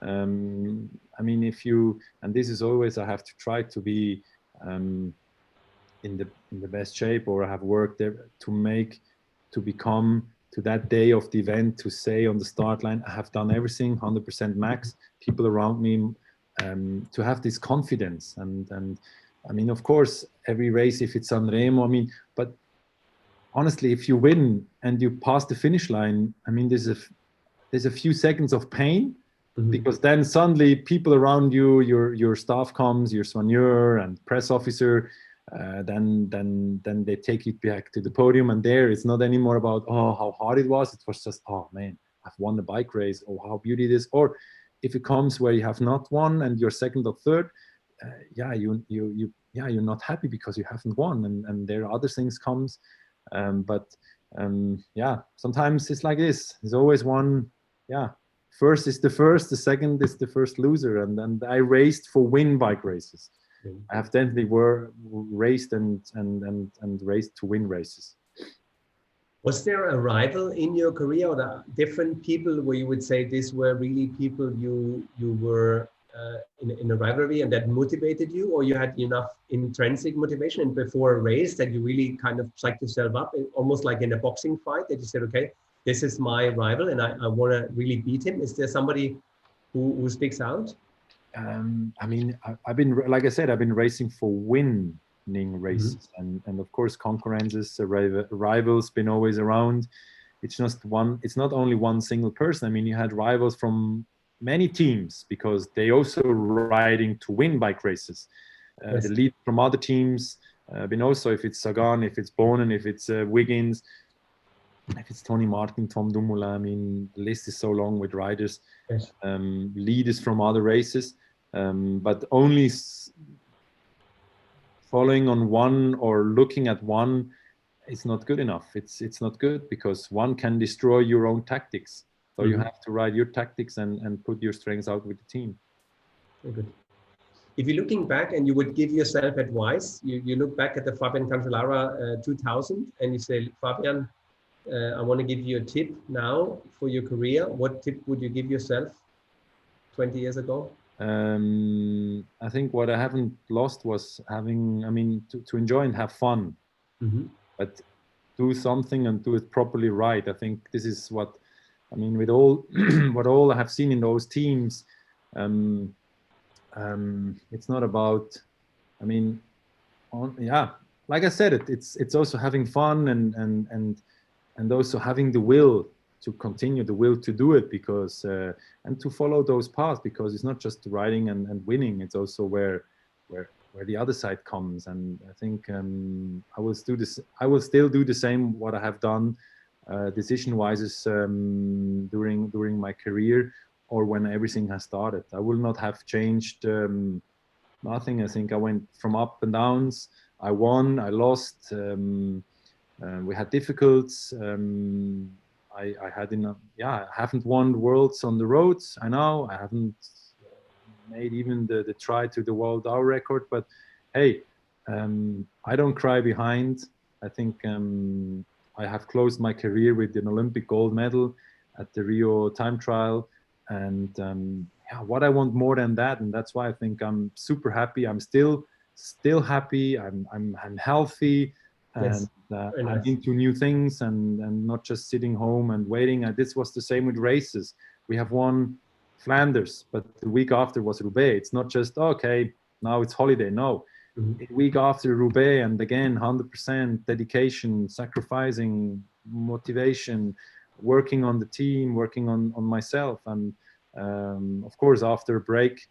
I mean, if you, and this is always, I have to try to be in the best shape, or I have worked there to become to that day of the event, to say on the start line, I have done everything 100% max, people around me, to have this confidence. And I mean, of course, every race, if it's San Remo, I mean, but honestly, if you win and you pass the finish line, I mean, there's a few seconds of pain, because then suddenly people around you, your staff comes, your soigneur and press officer, then they take you back to the podium, and there it's not anymore about, oh, how hard it was. It was just, oh man, I've won the bike race, or how beauty it is. Or if it comes where you have not won and you're second or third, you're not happy because you haven't won, and there are other things comes. Sometimes it's like this. There's always one, first is the first, the second is the first loser. And I raced for win bike races. I have definitely raced and raced to win races. Was there a rival in your career, or different people where you would say these were really people you were in a rivalry and that motivated you, or you had enough intrinsic motivation and before a race that you really kind of psyched yourself up, almost like in a boxing fight, that you said, okay, this is my rival and I want to really beat him? Is there somebody who sticks out? I mean, I've been, like I said, I've been racing for winning races, and of course concurrences, rivals been always around. It's not only one single person. I mean, you had rivals from many teams, because they also riding to win bike races. The lead from other teams, been also, if it's Sagan, if it's Bonen, if it's Wiggins, if it's Tony Martin, Tom Dumoulin. I mean, the list is so long with riders, leaders from other races, but only following on one or looking at one is not good enough. It's not good, because one can destroy your own tactics. So you have to ride your tactics and put your strengths out with the team. Very good. if you're looking back and you would give yourself advice, you look back at the Fabian Cancellara 2000 and you say, Fabian, I want to give you a tip now for your career. What tip would you give yourself 20 years ago? I think what I haven't lost was having, I mean, to enjoy and have fun, but do something and do it properly right. I think this is what, I mean, with all, what all I have seen in those teams, it's not about, I mean, yeah, like I said, it's also having fun and also having the will to continue, the will to do it, because and to follow those paths, because it's not just riding and winning, it's also where the other side comes. And I think I will still do the same what I have done decision wise during my career, or when everything has started. I will not have changed nothing. I think I went from up and downs. I won, I lost, we had difficulties. I haven't won worlds on the roads. I know I haven't made even the try to the world hour record, but hey, I don't cry behind. I think I have closed my career with an Olympic gold medal at the Rio time trial, and yeah, what I want more than that, and that's why I think I'm super happy. I'm still happy. I'm healthy. And I'm into new things and not just sitting home and waiting. And this was the same with races. We have won Flanders, but the week after was Roubaix. It's not just, okay, now it's holiday. No, the week after Roubaix, and again, 100% dedication, sacrificing, motivation, working on the team, working on myself. And of course, after a break,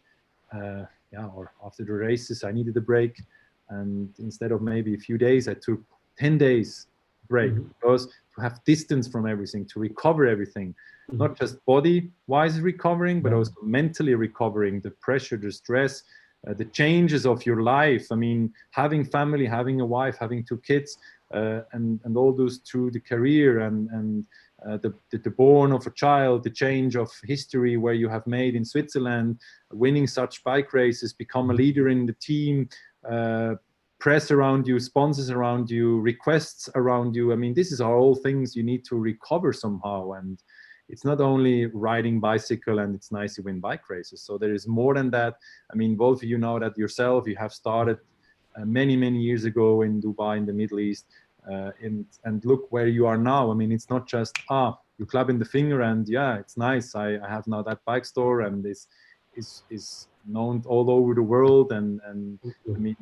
or after the races, I needed a break. And instead of maybe a few days, I took 10 days break, because to have distance from everything, to recover everything, not just body-wise recovering, but also mentally recovering, the pressure, the stress, the changes of your life. I mean, having family, having a wife, having 2 kids, and all those through the career, and the born of a child, the change of history where you have made in Switzerland, winning such bike races, become a leader in the team, press around you, sponsors around you, requests around you. I mean, this is all things you need to recover somehow. And it's not only riding bicycle and it's nice to win bike races. So there is more than that. I mean, Wolfi, you know that yourself. You have started many years ago in Dubai, in the Middle East, and look where you are now. I mean, it's not just, you club in the finger and yeah, it's nice. I have now that bike store, and this is known all over the world. And I mean,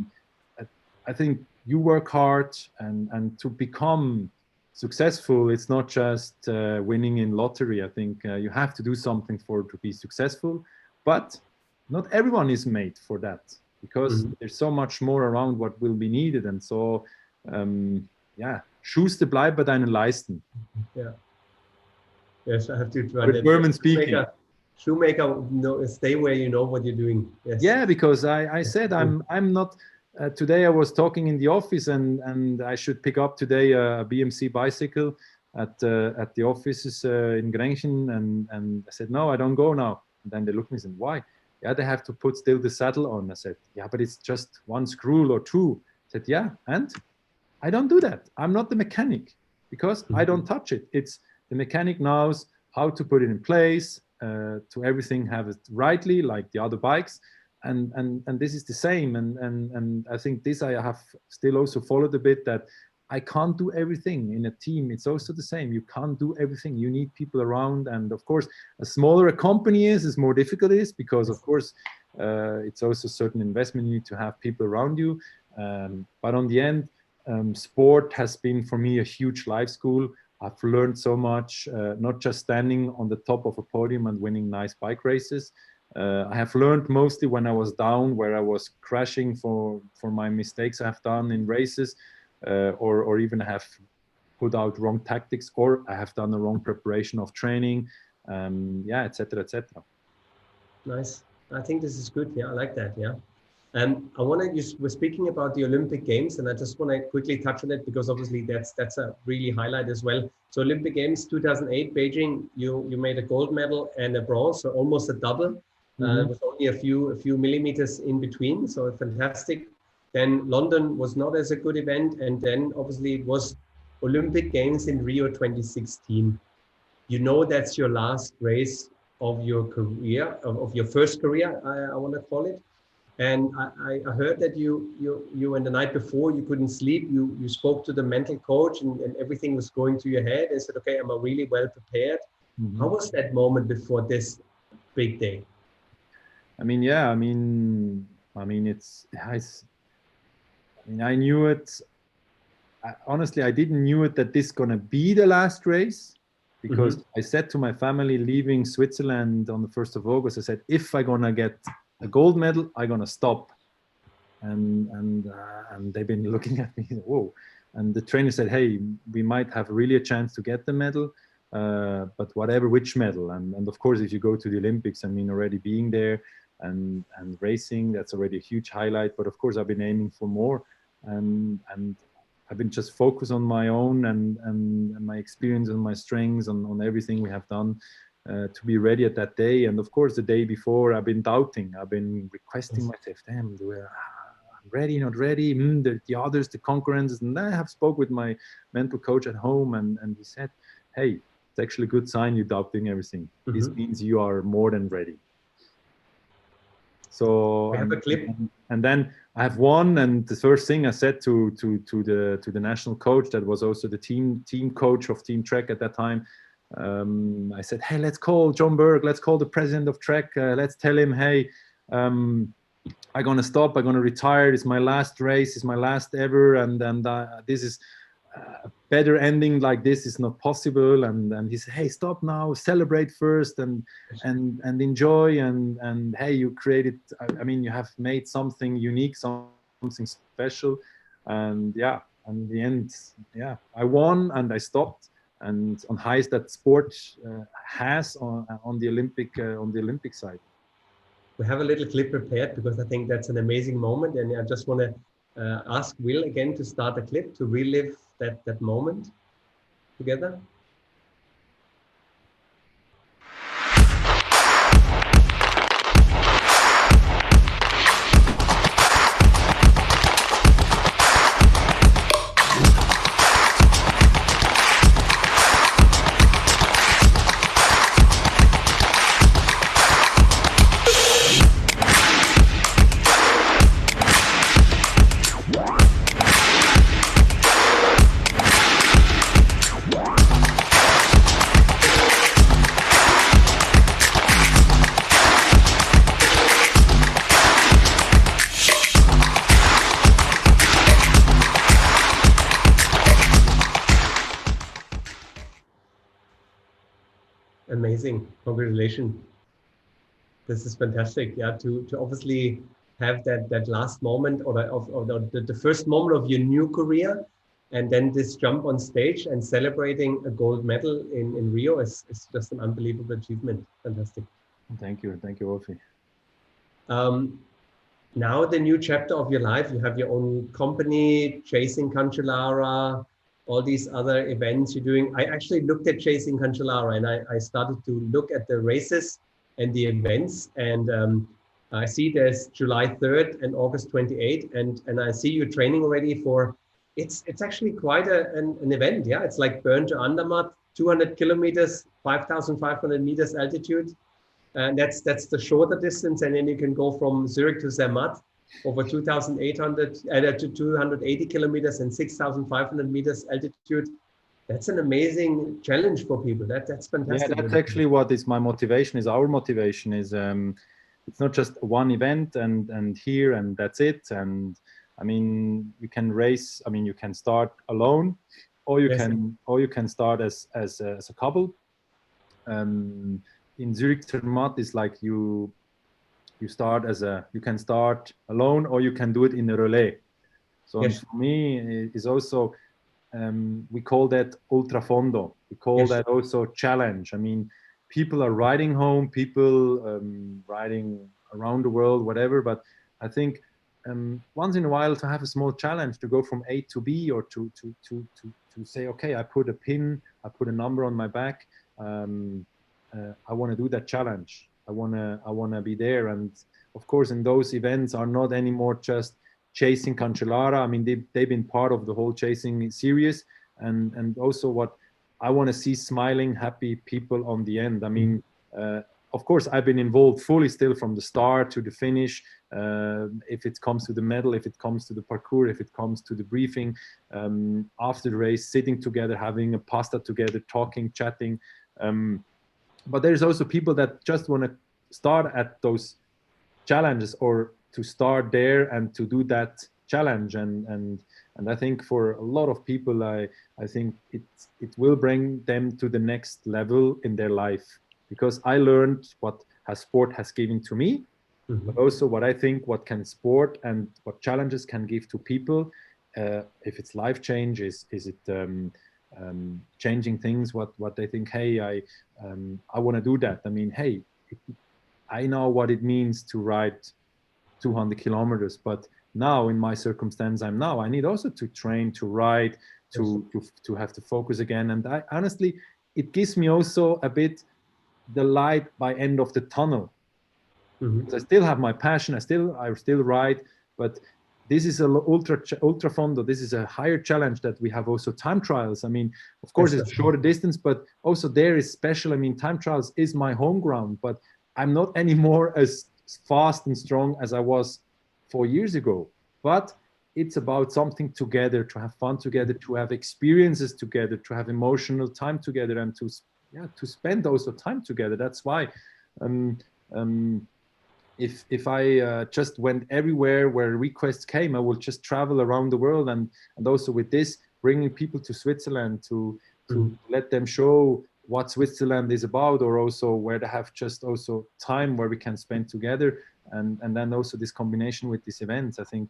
I think you work hard, and to become successful, it's not just winning in lottery. I think you have to do something to be successful, but not everyone is made for that, because there's so much more around what will be needed. And so, yeah, Schuster bleibt bei deinen Leisten. Yeah. Yes, I have to try that. German speaking. Shoemaker, stay where you know what you're doing. Yes. Yeah, because I said I'm not. Today I was talking in the office, and I should pick up today a BMC bicycle at the offices in Grenchen, and I said, no, I don't go now. And then they looked at me and said, why? Yeah, they have to put still the saddle on. I said, yeah, but it's just 1 screw or 2. I said, yeah, and I don't do that. I'm not the mechanic, because I don't touch it. It's the mechanic knows how to put it in place, to everything have it rightly, like the other bikes. And this is the same, and I think this I have still also followed a bit, that I can't do everything in a team. It's also the same. You can't do everything. You need people around, and of course, as smaller a company is more difficult it is, because of course it's also certain investment. You need to have people around you. But on the end, sport has been for me a huge life school. I've learned so much, not just standing on the top of a podium and winning nice bike races. I have learned mostly when I was down, where I was crashing for my mistakes I have done in races, or even have put out wrong tactics, or I have done the wrong preparation of training, yeah, etc., etc. Nice. I think this is good. Yeah, I like that. Yeah. I want to. You were speaking about the Olympic Games, and I just want to quickly touch on it, because obviously that's a really highlight as well. So Olympic Games 2008 Beijing, you made a gold medal and a bronze, so almost a double. It was only a few millimeters in between, so fantastic. Then London was not as a good event, and then obviously it was Olympic Games in Rio 2016. You know that's your last race of your career, of your first career, I want to call it. And I heard that you and the night before you couldn't sleep. You spoke to the mental coach, and everything was going through your head. And said, "Okay, am I really well prepared?" How was that moment before this big day? I mean, yeah, I mean, I knew it. Honestly, I didn't knew it that this gonna be the last race, because I said to my family leaving Switzerland on the 1st of August, I said, if I gonna get a gold medal, I gonna stop. And they've been looking at me, whoa. And the trainer said, hey, we might have really a chance to get the medal, but whatever, which medal. And of course, if you go to the Olympics, I mean, already being there and racing, that's already a huge highlight. But of course, I've been aiming for more, and I've been just focused on my own and my experience and my strengths on everything we have done to be ready at that day. And of course, the day before, I've been doubting. I've been requesting myself, damn, I'm ready, not ready? The others, the concurrents. And I have spoke with my mental coach at home, and he said, hey, it's actually a good sign you're doubting everything. This means you are more than ready. So we have a clip. And then I have won, and the first thing I said to the national coach, that was also the team coach of Team Trek at that time, I said, hey, let's call John Berg, let's call the president of Trek, let's tell him, hey, I'm gonna stop, I'm gonna retire, it's my last race, it's my last ever, and this is a better ending like this is not possible. And he said, hey, stop now, celebrate first and enjoy, and hey, you created, I mean, you have made something unique, something special. And yeah, and in the end, yeah, I won and I stopped, and on highest that sport has on the Olympic side. We have a little clip prepared because I think that's an amazing moment, and I just want to ask Will again to start the clip to relive that moment together. Amazing. Congratulations. This is fantastic. Yeah, to obviously have that last moment or the first moment of your new career, and then this jump on stage and celebrating a gold medal in Rio is just an unbelievable achievement. Fantastic. Thank you, Wolfi. Now the new chapter of your life, you have your own company, Chasing Cancellara, all these other events you're doing. I actually looked at Chasing Cancellara, and I started to look at the races and the events, and I see there's July 3rd and August 28th, and I see you training already for, it's actually quite an event. Yeah, it's like Bern to Andermatt, 200 kilometers, 5,500 meters altitude. And that's the shorter distance, and then you can go from Zurich to Zermatt over 2,800 to 280 kilometers and 6,500 meters altitude. That's an amazing challenge for people. That's fantastic. Yeah, that's actually what is my motivation. Is our motivation is it's not just one event and here and that's it. And I mean, you can race. I mean, you can start alone, or you can start as a couple. In Zurich Zermatt is like you start you can start alone, or you can do it in a relay. So for me is also we call that ultrafondo. We call that also challenge. I mean, people are riding home, people riding around the world, whatever. But I think once in a while to have a small challenge, to go from A to B, or to say, okay, I put a number on my back. I want to do that challenge. I wanna be there. And of course, in those events are not anymore just chasing Cancellara. I mean, they've been part of the whole chasing series, and also what I want to see smiling, happy people on the end. I mean, of course, I've been involved fully still from the start to the finish. If it comes to the medal, if it comes to the parcours, if it comes to the briefing, after the race, sitting together, having a pasta together, talking, chatting. But there's also people that just want to start at those challenges, or to start there and to do that challenge. And I think for a lot of people, I think it will bring them to the next level in their life, because I learned what sport has given to me, but also what I think what can sport and what challenges can give to people. If it's life change, is it changing things, what they think, hey, I want to do that. I mean, hey, I know what it means to ride 200 kilometers, but now in my circumstance, I need also to train, to ride, to have to focus again. And I honestly, it gives me also a bit the light by end of the tunnel. Because I still have my passion, I still ride, but this is a ultra fondo. This is a higher challenge that we have also time trials. I mean, of course, it's a shorter distance, but also there is special. I mean, time trials is my home ground, but I'm not anymore as fast and strong as I was 4 years ago. But it's about something together, to have fun together, to have experiences together, to have emotional time together, and to spend also time together. That's why if I just went everywhere where requests came, I will just travel around the world, and also with this, bringing people to Switzerland to let them show what Switzerland is about, or also where they have just also time where we can spend together, and then also this combination with these events. I think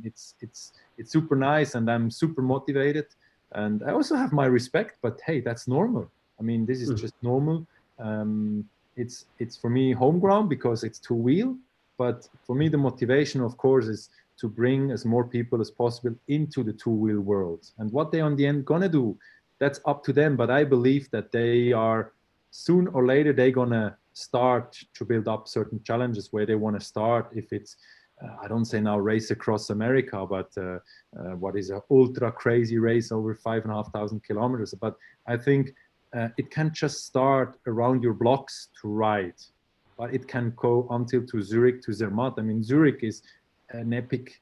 it's super nice, and I'm super motivated, and I also have my respect. But hey, that's normal. I mean, this is just normal. It's for me home ground because it's two-wheel, but for me the motivation, of course, is to bring as more people as possible into the two-wheel world. And what they on the end gonna do, that's up to them. But I believe that they are, soon or later, they're gonna start to build up certain challenges where they want to start. If it's I don't say now race across America, but what is an ultra crazy race over 5,500 kilometers. But I think it can't just start around your blocks to ride, but it can go until to Zurich, to Zermatt. I mean, Zurich is an epic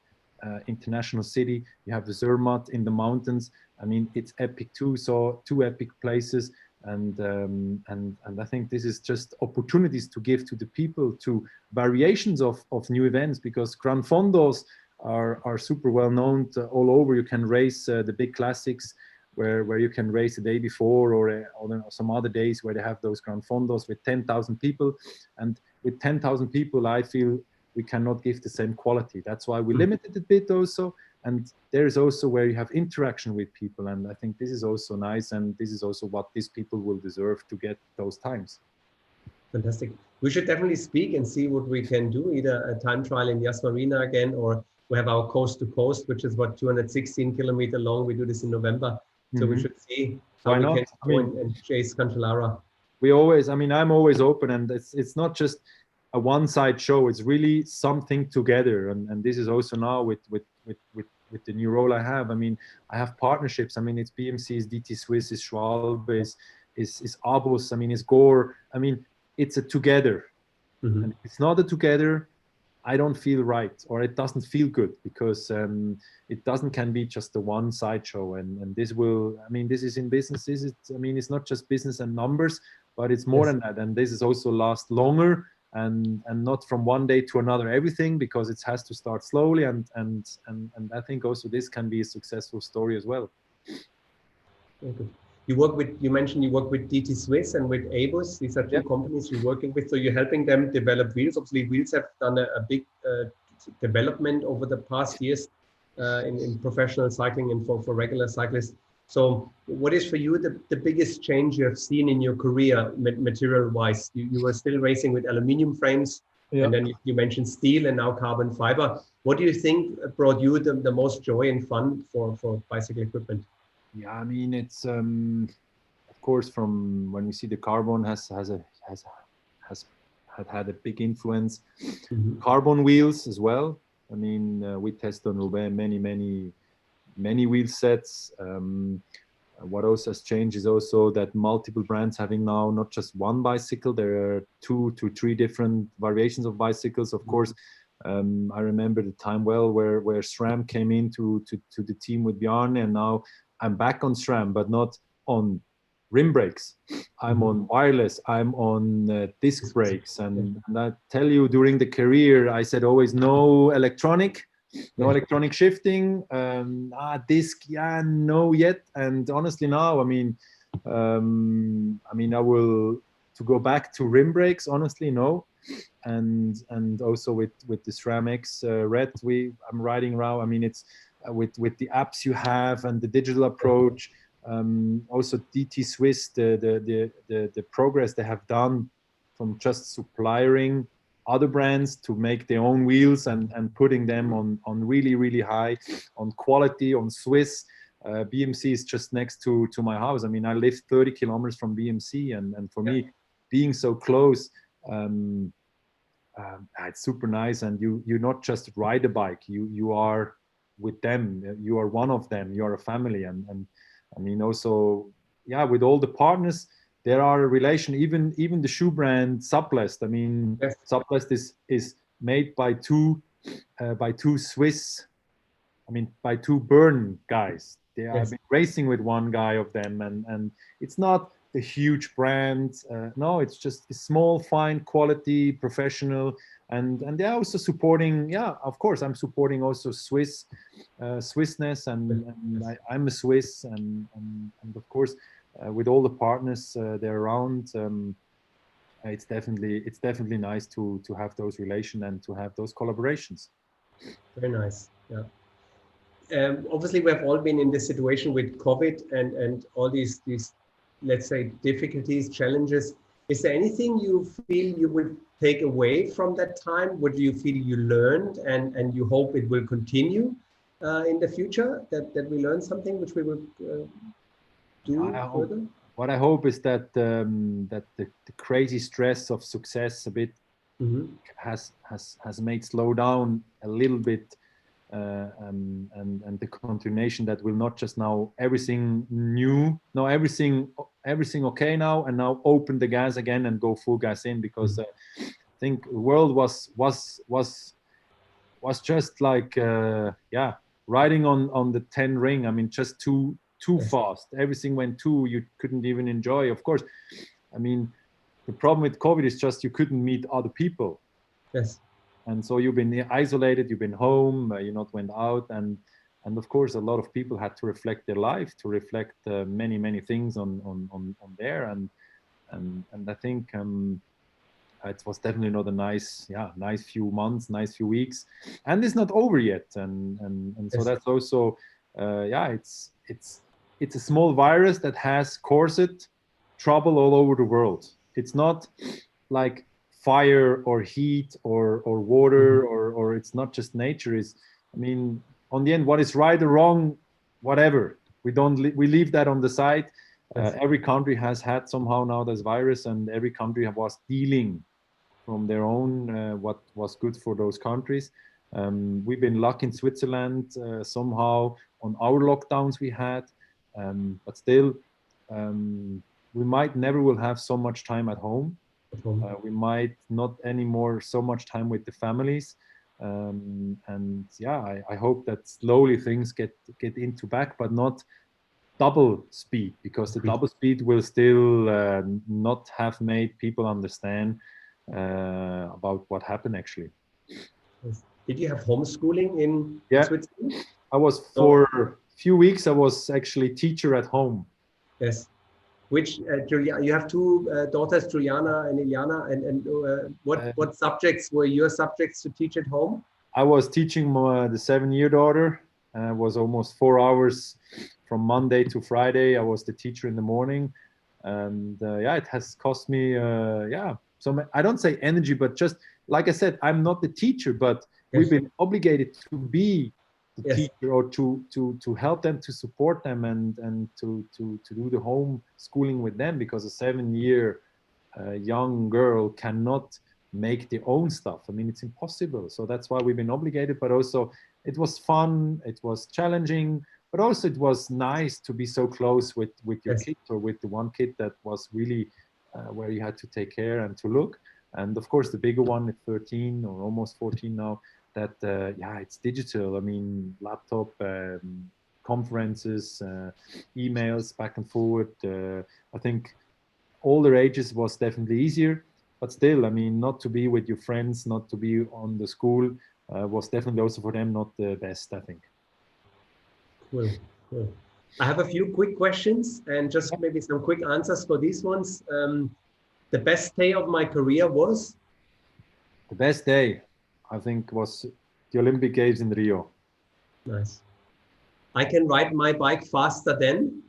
international city. You have the Zermatt in the mountains. I mean, it's epic too. So 2 epic places, and I think this is just opportunities to give to the people, to variations of new events, because Gran Fondos are super well known all over. You can race the big classics, where you can race the day before, or some other days where they have those Gran Fondos with 10,000 people. And with 10,000 people, I feel we cannot give the same quality. That's why we limited a bit also. And there is also where you have interaction with people. And I think this is also nice. And this is also what these people will deserve to get those times. Fantastic. We should definitely speak and see what we can do, either a time trial in Yas Marina again, or we have our coast to coast, which is what, 216 kilometer long. We do this in November. So we should see how we can go and chase Cancellara. We always, I mean, I'm always open, and it's not just a one-side show. It's really something together. And this is also now with the new role I have. I mean, I have partnerships. I mean, it's BMC, it's DT Swiss, it's Schwalbe, it's Abus, I mean, it's Gore. I mean, it's a together. And if it's not a together, I don't feel right, or it doesn't feel good, because it can be just a one side show. And this will, I mean, this is in business. I mean, it's not just business and numbers, but it's more than that. And this is also last longer, and not from one day to another, everything, because it has to start slowly. And I think also this can be a successful story as well. Very good. You mentioned you work with DT Swiss and with Abus. These are two companies you're working with. So you're helping them develop wheels. Obviously, wheels have done a big development over the past years in professional cycling and for regular cyclists. So what is for you the biggest change you have seen in your career material-wise? You were still racing with aluminum frames, and then you mentioned steel and now carbon fiber. What do you think brought you the most joy and fun for bicycle equipment? Yeah, I mean, it's of course, from when we see the carbon has had a big influence. Mhm. Carbon wheels as well. I mean, we test on Roubaix many wheel sets. What also has changed is also that multiple brands having now not just one bicycle. There are 2 to 3 different variations of bicycles. Of course, I remember the time well where SRAM came into to the team with Bjarne, and now I'm back on SRAM, but not on rim brakes. I'm on wireless. I'm on disc brakes, and I tell you, during the career, I said always no electronic. No electronic shifting, disc, yeah, no yet. And honestly, now, I mean, I will to go back to rim brakes. Honestly, no. And also with the SRAM X Red, I'm riding around. I mean, it's with the apps you have and the digital approach. Also, DT Swiss, the progress they have done from just suppliering other brands to make their own wheels and putting them on really high on quality, on Swiss. BMC is just next to my house. I mean, I live 30 kilometers from BMC, and for me, being so close, it's super nice. And you not just ride a bike, you are with them, you are one of them, you are a family. And I mean, also, yeah, with all the partners, there are a relation. Even the shoe brand Sublest. I mean, Sublest is made by two Swiss. I mean, by 2 Bern guys. They have been racing with one guy of them, and it's not the huge brand. No, it's just a small, fine, quality, professional, and they're also supporting. Yeah, of course, I'm supporting also Swissness, and I'm a Swiss, and of course. With all the partners they're around, it's definitely nice to have those relations and to have those collaborations. Very nice. Yeah. Obviously, we have all been in this situation with COVID and all these let's say difficulties, challenges. Is there anything you feel you would take away from that time? What do you feel you learned and you hope it will continue in the future? That we learn something which we will further? What I hope is that that the crazy stress of success a bit has made slow down a little bit, and the continuation that will not just now everything new, no everything okay now, and now open the gas again and go full gas in, because I think the world was just like riding on the 10 ring. I mean, just too fast. Everything went you couldn't even enjoy. Of course, I mean, the problem with COVID is just you couldn't meet other people. Yes. And so you've been isolated, you've been home, you not went out, and of course a lot of people had to reflect their life, to reflect many things on there, and I think it was definitely not a nice few months, nice few weeks, and it's not over yet, and so that's also it's a small virus that has caused trouble all over the world. It's not like fire or heat or water or it's not just nature. I mean, on the end, what is right or wrong, whatever, we leave that on the side. Every country has had somehow now this virus, and every country was dealing from their own what was good for those countries. We've been lucky in Switzerland somehow on our lockdowns we had, but still we might never will have so much time at home. We might not anymore so much time with the families, and yeah, I hope that slowly things get into back, but not double speed, because the double speed will still not have made people understand about what happened actually. Did you have homeschooling in Switzerland? I was for a few weeks. I was actually teacher at home. Yes. Which you have 2 daughters, Juliana and Iliana, and what subjects were your subjects to teach at home? I was teaching the 7-year daughter. It was almost 4 hours from Monday to Friday. I was the teacher in the morning, and it has cost me so I don't say energy, but just like I said, I'm not the teacher, but we've been obligated to be the teacher, or to help them, to support them, and to do the home schooling with them, because a 7-year young girl cannot make their own stuff. I mean, it's impossible. So that's why we've been obligated, but also it was fun, it was challenging, but also it was nice to be so close with your Yes. kid, or with the one kid that was really where you had to take care and to look. And of course, the bigger one at 13 or almost 14 now, that, yeah, it's digital. I mean, laptop, conferences, emails back and forward. I think older ages was definitely easier, but still, I mean, not to be with your friends, not to be on the school, was definitely also for them not the best, I think. Cool. Cool. I have a few quick questions and just maybe some quick answers for these ones. The best day of my career was? The best day, I think, was the Olympic Games in Rio. Nice. I can ride my bike faster than?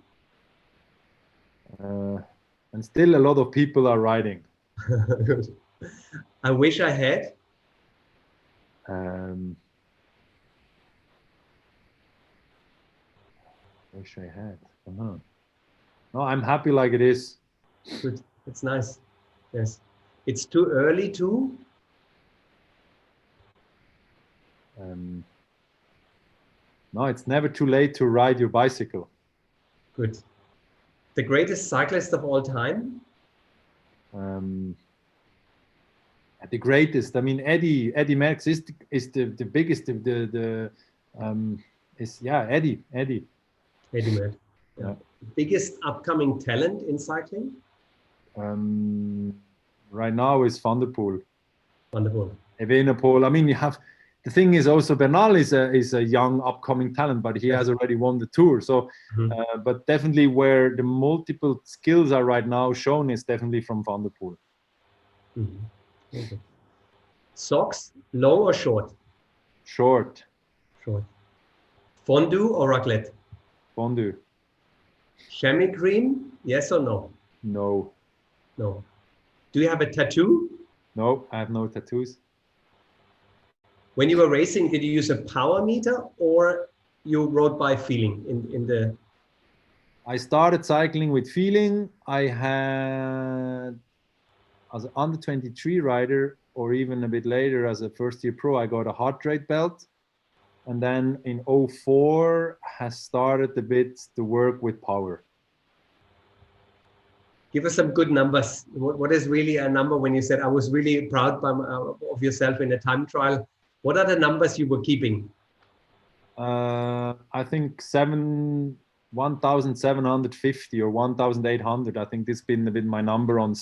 And still a lot of people are riding. Good. I wish I had? Wish I had. No, I'm happy like it is. Good. It's nice. Yes. It's too early to? No, it's never too late to ride your bicycle. Good. The greatest cyclist of all time? The greatest. I mean, Eddie Merckx is the biggest. Eddie. Eddie Merckx. Yeah. Biggest upcoming talent in cycling? Right now is Van der Poel. Wonderful. Evenepoel. I mean, you have. The thing is also Bernal is a young upcoming talent, but he has already won the Tour. So, but definitely where the multiple skills are right now shown is definitely from Van der Poel. Okay. Socks, long or short? Short. Short. Fondue or raclette? Fondue. Chamois cream, yes or no? No. No. Do you have a tattoo? No, I have no tattoos. When you were racing, did you use a power meter or you rode by feeling in the? I started cycling with feeling. I had, as an under 23 rider, or even a bit later as a first year pro, I got a heart rate belt. And then in 04 has started a bit to work with power. Give us some good numbers. What is really a number when you said, I was really proud of yourself in a time trial? What are the numbers you were keeping? I think 1,750 or 1,800. I think this has been a bit my number on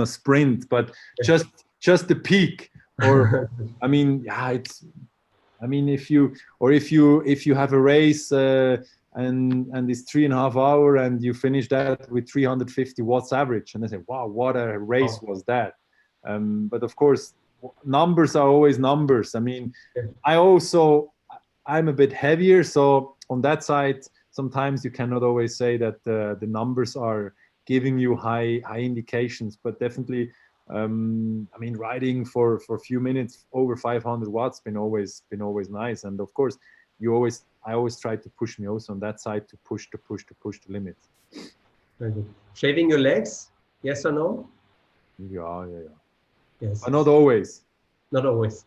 a sprint, but just the peak. Or I mean, yeah, it's. I mean, if you have a race and it's 3.5 hours and you finish that with 350 watts average, and I say, wow, what a race was that? But of course, numbers are always numbers. I mean, I'm a bit heavier, so on that side, sometimes you cannot always say that the numbers are giving you high indications, but definitely. I mean, riding for a few minutes over 500 watts been always nice, and of course, I always try to push me also on that side to push the limit. Very good. Shaving your legs, yes or no? Yeah. Yes. But not always. Not always.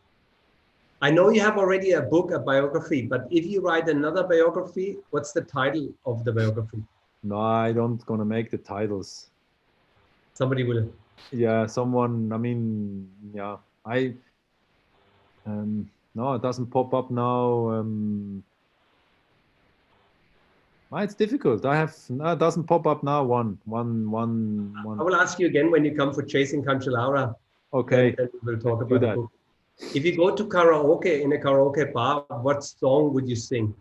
I know you have already a biography, but if you write another biography, what's the title of the biography? No, I don't gonna make the titles. Somebody will. Yeah, someone. I mean, yeah, no, it doesn't pop up now. It's difficult. It doesn't pop up now. One. I will ask you again when you come for Chasing Cancellara. Okay. Then we will talk about the book. If you go to karaoke in a karaoke bar, what song would you sing?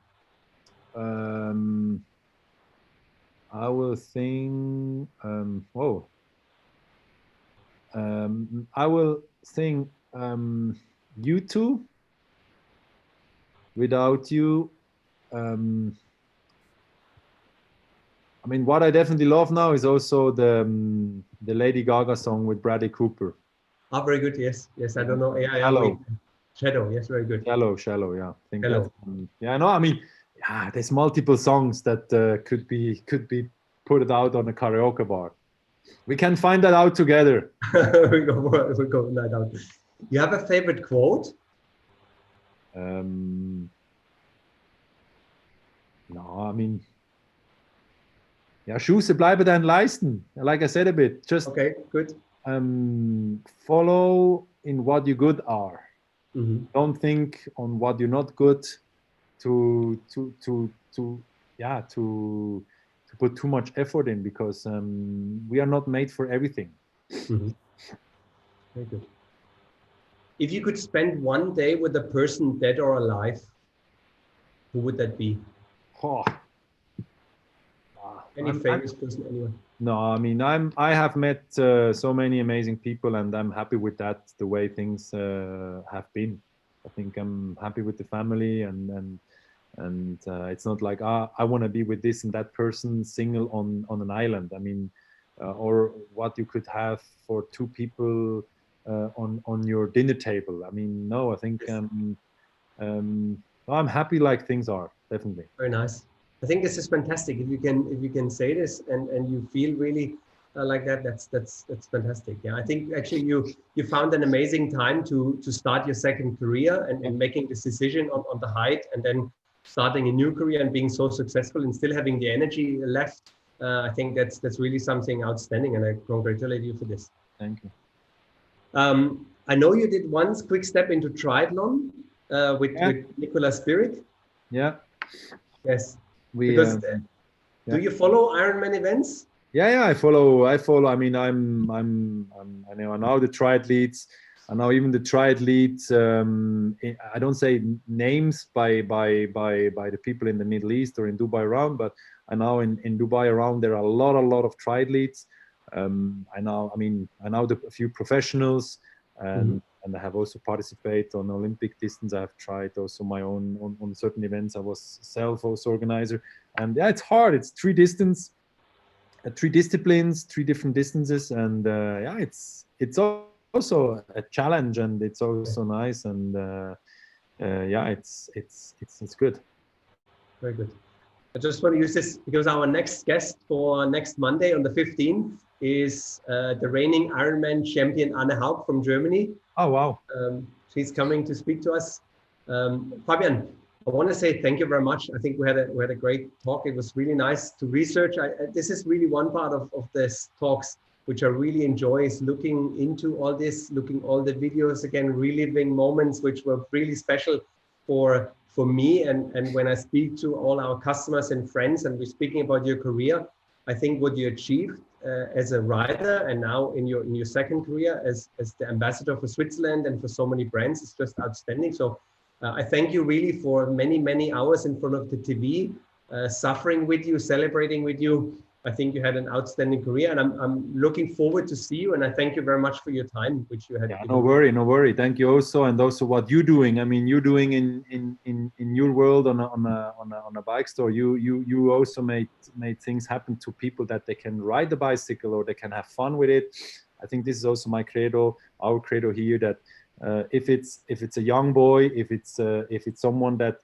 I will sing. I will sing You Too, Without You. I mean, what I definitely love now is also the Lady Gaga song with Bradley Cooper. Ah, very good. Yes. I don't know. Shallow. Shadow. Yes, very good. Shallow. Yeah, I think Shallow. No, I mean, there's multiple songs that could be put out on a karaoke bar. We can find that out together. we go night out. You have a favorite quote? No, I mean, ja, Schuhe bleiben deinen Leisten. Like I said a bit, just okay, good. Follow in what you good are. Mm-hmm. Don't think on what you're not good to put too much effort in, because we are not made for everything. Mm-hmm. Very good. If you could spend one day with a person, dead or alive, who would that be? Oh. Any famous person, anyone? No, I mean, I have met so many amazing people, and I'm happy with that, the way things have been. I think I'm happy with the family, and it's not like I want to be with this and that person single on an island. I mean, or what you could have for two people on your dinner table. I mean, no, I think yes. I'm happy like things are, definitely. Very nice. I think this is fantastic. If you can say this and you feel really like that, that's fantastic. Yeah, I think actually you found an amazing time to start your second career and making this decision on the height, and then starting a new career and being so successful and still having the energy left. I think that's really something outstanding, and I congratulate you for this. Thank you. I know you did once quick step into triathlon with Nicola Spirit. Yeah. Yes. Do you follow Ironman events? Yeah, I follow. I mean, I know the triathletes. I know even the triathletes. I don't say names by the people in the Middle East or in Dubai around, but I know in Dubai around there are a lot of triathletes. I know a few professionals, and I have also participated on Olympic distance. I have tried also my own on certain events. I was self also organizer, and yeah, it's hard. It's three disciplines, 3 different distances, and yeah, it's also a challenge, and it's also nice, and yeah, it's good. Very good. I just want to use this because our next guest for next Monday on the 15th is the reigning Ironman champion Anne Haug from Germany. Oh, wow. She's coming to speak to us. Fabian, I want to say thank you very much. I think we had a great talk. It was really nice to research. This is really one part of this talks, which I really enjoy, is looking into all this, looking all the videos again, reliving moments which were really special for me. And when I speak to all our customers and friends, and we're speaking about your career, I think what you achieved as a rider, and now in your second career as the ambassador for Switzerland and for so many brands, is just outstanding. So I thank you really for many hours in front of the TV, suffering with you, celebrating with you. I think you had an outstanding career, and I'm looking forward to see you. And I thank you very much for your time, which you had. Yeah, no worry. Thank you also, and also what you're doing. I mean, you're doing in your world on a bike store. You also made things happen to people, that they can ride the bicycle or they can have fun with it. I think this is also my credo, our credo here, that if it's a young boy, if it's someone that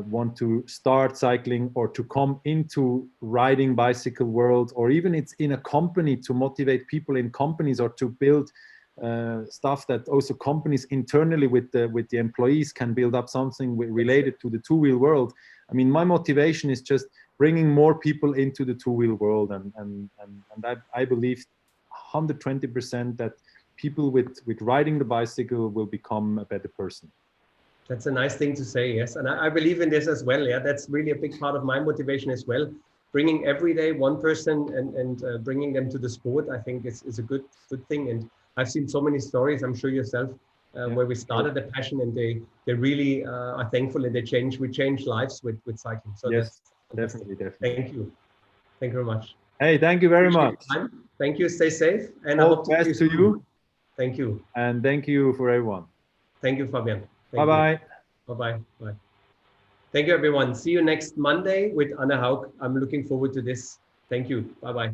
want to start cycling or to come into riding bicycle world, or even it's in a company, to motivate people in companies, or to build stuff that also companies internally with the employees can build up something related to the two-wheel world. I mean, my motivation is just bringing more people into the two-wheel world, and I believe 120% that people with riding the bicycle will become a better person. That's a nice thing to say, yes. And I believe in this as well. Yeah, that's really a big part of my motivation as well. Bringing every day one person and bringing them to the sport, I think is a good thing. And I've seen so many stories, I'm sure yourself, where we started a passion, and they really are thankful, and we change lives with cycling. So yes, that's definitely. Thank you very much. Hey, thank you very much. Thank you. Stay safe, and all I hope to see you soon. you. Thank you. And thank you for everyone. Thank you, Fabian. Bye-bye. Bye. Thank you, everyone. See you next Monday with Anne Haug. I'm looking forward to this. Thank you. Bye-bye.